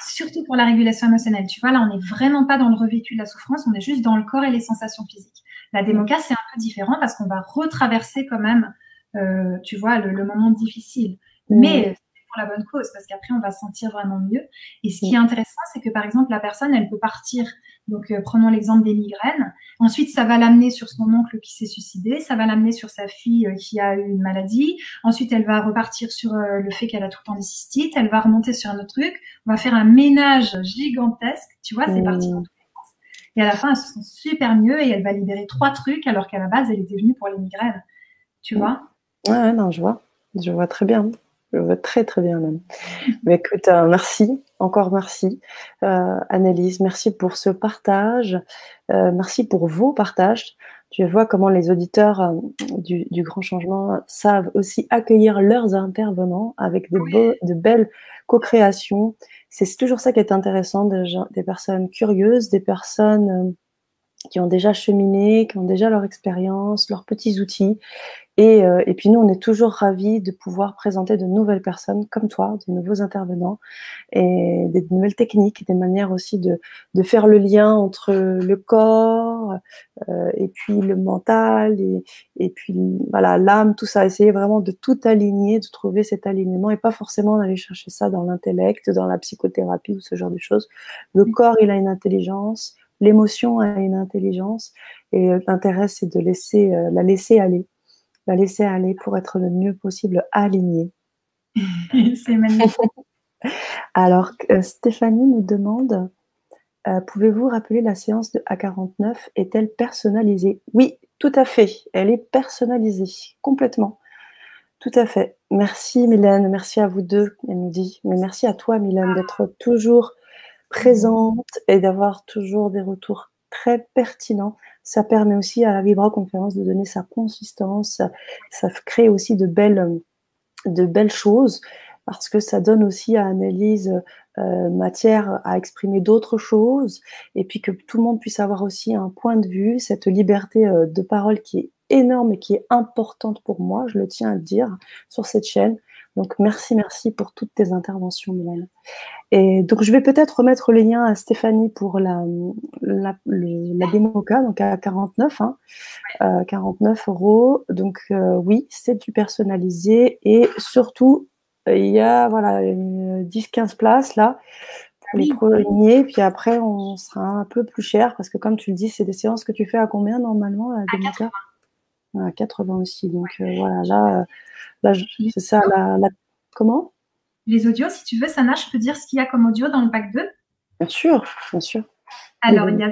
surtout pour la régulation émotionnelle. Tu vois, là, on n'est vraiment pas dans le revécu de la souffrance, on est juste dans le corps et les sensations physiques. La démoca, c'est un peu différent parce qu'on va retraverser quand même, tu vois, le moment difficile. Mais c'est pour la bonne cause, parce qu'après, on va se sentir vraiment mieux. Et ce qui est intéressant, c'est que par exemple, la personne, elle peut partir. Donc, prenons l'exemple des migraines. Ensuite, ça va l'amener sur son oncle qui s'est suicidé. Ça va l'amener sur sa fille qui a eu une maladie. Ensuite, elle va repartir sur le fait qu'elle a tout le temps des cystites. Elle va remonter sur un autre truc. On va faire un ménage gigantesque. Tu vois, c'est parti dans tous les sens. Et à la fin, elle se sent super mieux et elle va libérer 3 trucs alors qu'à la base, elle était venue pour les migraines. Tu vois? Ouais, non, je vois très bien. Je vois très très bien même. Mais écoute, merci, encore merci, Annelise, merci pour ce partage, merci pour vos partages. Tu vois comment les auditeurs du Grand Changement savent aussi accueillir leurs intervenants avec de belles co-créations. C'est toujours ça qui est intéressant, des personnes curieuses, des personnes qui ont déjà cheminé, qui ont déjà leur expérience, leurs petits outils. Et puis nous, on est toujours ravis de pouvoir présenter de nouvelles personnes comme toi, de nouveaux intervenants, et des nouvelles techniques, des manières aussi de faire le lien entre le corps et puis le mental, et puis voilà, l'âme, tout ça, essayer vraiment de tout aligner, de trouver cet alignement, et pas forcément d'aller chercher ça dans l'intellect, dans la psychothérapie ou ce genre de choses. Le corps, il a une intelligence, l'émotion a une intelligence, et l'intérêt, c'est de la laisser aller pour être le mieux possible aligné. C'est magnifique. Alors, Stéphanie nous demande, pouvez-vous rappeler la séance de A49 est-elle personnalisée? Oui, tout à fait. Elle est personnalisée, complètement. Tout à fait. Merci Mylène, merci à vous deux, elle nous dit. Mais merci à toi Mylène d'être toujours présente et d'avoir toujours des retours très pertinents. Ça permet aussi à la vibra-conférence de donner sa consistance. Ça crée aussi de belles choses, parce que ça donne aussi à Annelise matière à exprimer d'autres choses, et puis que tout le monde puisse avoir aussi un point de vue, cette liberté de parole qui est énorme et qui est importante pour moi, je le tiens à le dire, sur cette chaîne. Donc merci pour toutes tes interventions, Mylène. Et donc je vais peut-être remettre le lien à Stéphanie pour la démoca, donc à 49, 49 €. Donc oui, c'est du personnalisé, et surtout il y a voilà 10-15 places là pour les premiers, puis après on sera un peu plus cher parce que comme tu le dis, c'est des séances que tu fais à combien normalement à démoca? À 80 aussi. Donc voilà, là c'est ça comment? Les audios, si tu veux, Sana, je peux dire ce qu'il y a comme audio dans le pack 2. Bien sûr, bien sûr. Alors, il y a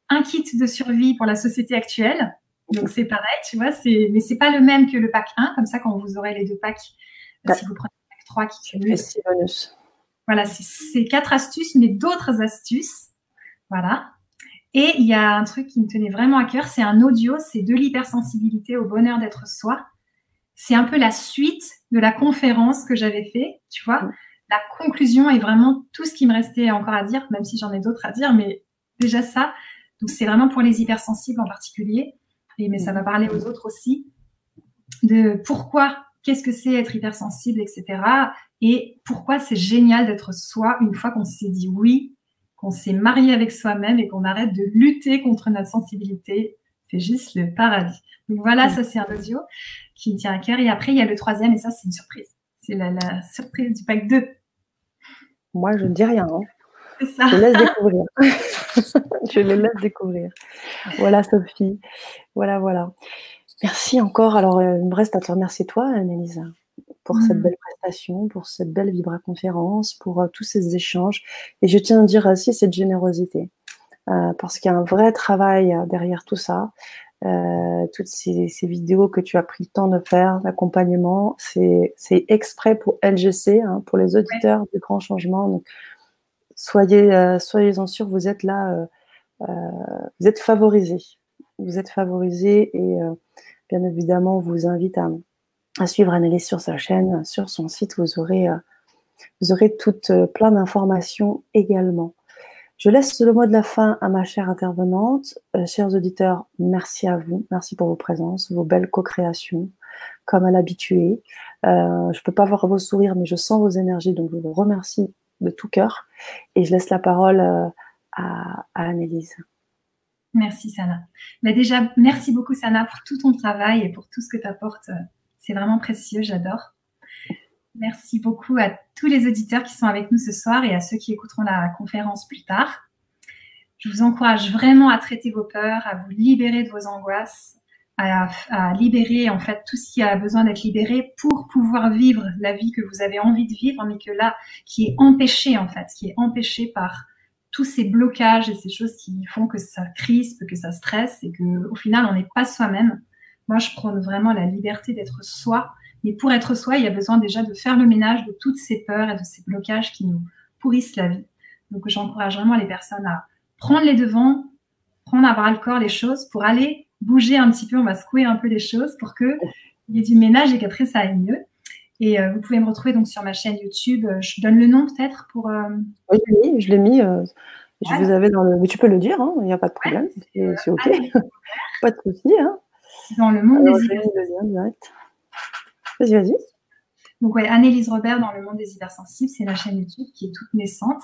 un kit de survie pour la société actuelle. Donc, c'est pareil, tu vois, mais c'est pas le même que le pack 1. Comme ça, quand vous aurez les 2 packs, si vous prenez le pack 3 qui cumule. Voilà, c'est 4 astuces, mais d'autres astuces. Voilà. Et il y a un truc qui me tenait vraiment à cœur, c'est un audio, c'est de l'hypersensibilité au bonheur d'être soi. C'est un peu la suite de la conférence que j'avais fait, tu vois. La conclusion est vraiment tout ce qui me restait encore à dire, même si j'en ai d'autres à dire, mais déjà ça. Donc, c'est vraiment pour les hypersensibles en particulier, mais ça va parler aux autres aussi, de pourquoi, qu'est-ce que c'est être hypersensible, etc. Et pourquoi c'est génial d'être soi une fois qu'on s'est dit oui, qu'on s'est marié avec soi-même et qu'on arrête de lutter contre notre sensibilité. C'est juste le paradis. Donc voilà, ça c'est un audio qui me tient à cœur. Et après, il y a le 3e, et ça c'est une surprise. C'est la surprise du pack 2. Moi, je ne dis rien. Hein. C'est ça. Je laisse découvrir. Je les laisse découvrir. Voilà, Sophie. Voilà. Merci encore. Alors, il me reste à te remercier toi, Annelise, pour cette belle prestation, pour cette belle vibra-conférence, pour tous ces échanges. Et je tiens à dire aussi cette générosité, parce qu'il y a un vrai travail derrière tout ça. Toutes ces vidéos que tu as pris le temps de faire, l'accompagnement, c'est exprès pour LGC, hein, pour les auditeurs du Grand Changement. Donc, soyez-en sûrs, vous êtes là, vous êtes favorisés. Vous êtes favorisés, et bien évidemment, on vous invite à suivre Annelise sur sa chaîne, sur son site. Vous aurez toutes plein d'informations également. Je laisse le mot de la fin à ma chère intervenante. Chers auditeurs, merci à vous. Merci pour vos présences, vos belles co-créations, comme à l'habitude. Je ne peux pas voir vos sourires, mais je sens vos énergies, donc je vous remercie de tout cœur. Et je laisse la parole à Annelise. Merci Sana. Mais déjà, merci beaucoup Sana pour tout ton travail et pour tout ce que tu apportes. C'est vraiment précieux, j'adore. Merci beaucoup à tous les auditeurs qui sont avec nous ce soir et à ceux qui écouteront la conférence plus tard. Je vous encourage vraiment à traiter vos peurs, à vous libérer de vos angoisses, à libérer en fait tout ce qui a besoin d'être libéré pour pouvoir vivre la vie que vous avez envie de vivre, mais que là, qui est empêchée en fait, qui est empêchée par tous ces blocages et ces choses qui font que ça crispe, que ça stresse et que au final on n'est pas soi-même. Moi, je prône vraiment la liberté d'être soi. Mais pour être soi, il y a besoin déjà de faire le ménage de toutes ces peurs et de ces blocages qui nous pourrissent la vie. Donc, j'encourage vraiment les personnes à prendre les devants, prendre à bras le corps les choses pour aller bouger un petit peu, on va secouer un peu les choses pour qu'il y ait du ménage et qu'après ça aille mieux. Et vous pouvez me retrouver donc sur ma chaîne YouTube. Je donne le nom peut-être pour... Oui, je l'ai mis. Je vous avais dans le... Mais tu peux le dire, hein, il n'y a pas de problème. C'est OK. Pas de souci. Hein. Dans le monde des direct. Vas-y. Donc, ouais, Annelise Robert dans le monde des hypersensibles, c'est la chaîne YouTube qui est toute naissante.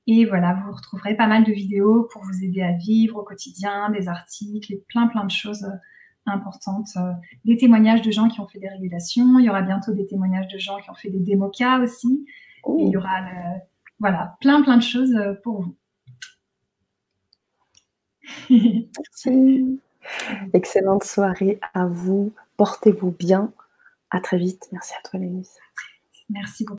Et voilà, vous retrouverez pas mal de vidéos pour vous aider à vivre au quotidien, des articles et plein de choses importantes. Des témoignages de gens qui ont fait des régulations. Il y aura bientôt des témoignages de gens qui ont fait des démocas aussi. Et il y aura, voilà, plein de choses pour vous. Merci. Excellente soirée à vous. Portez-vous bien. À très vite. Merci à toi, Lénis. Merci beaucoup.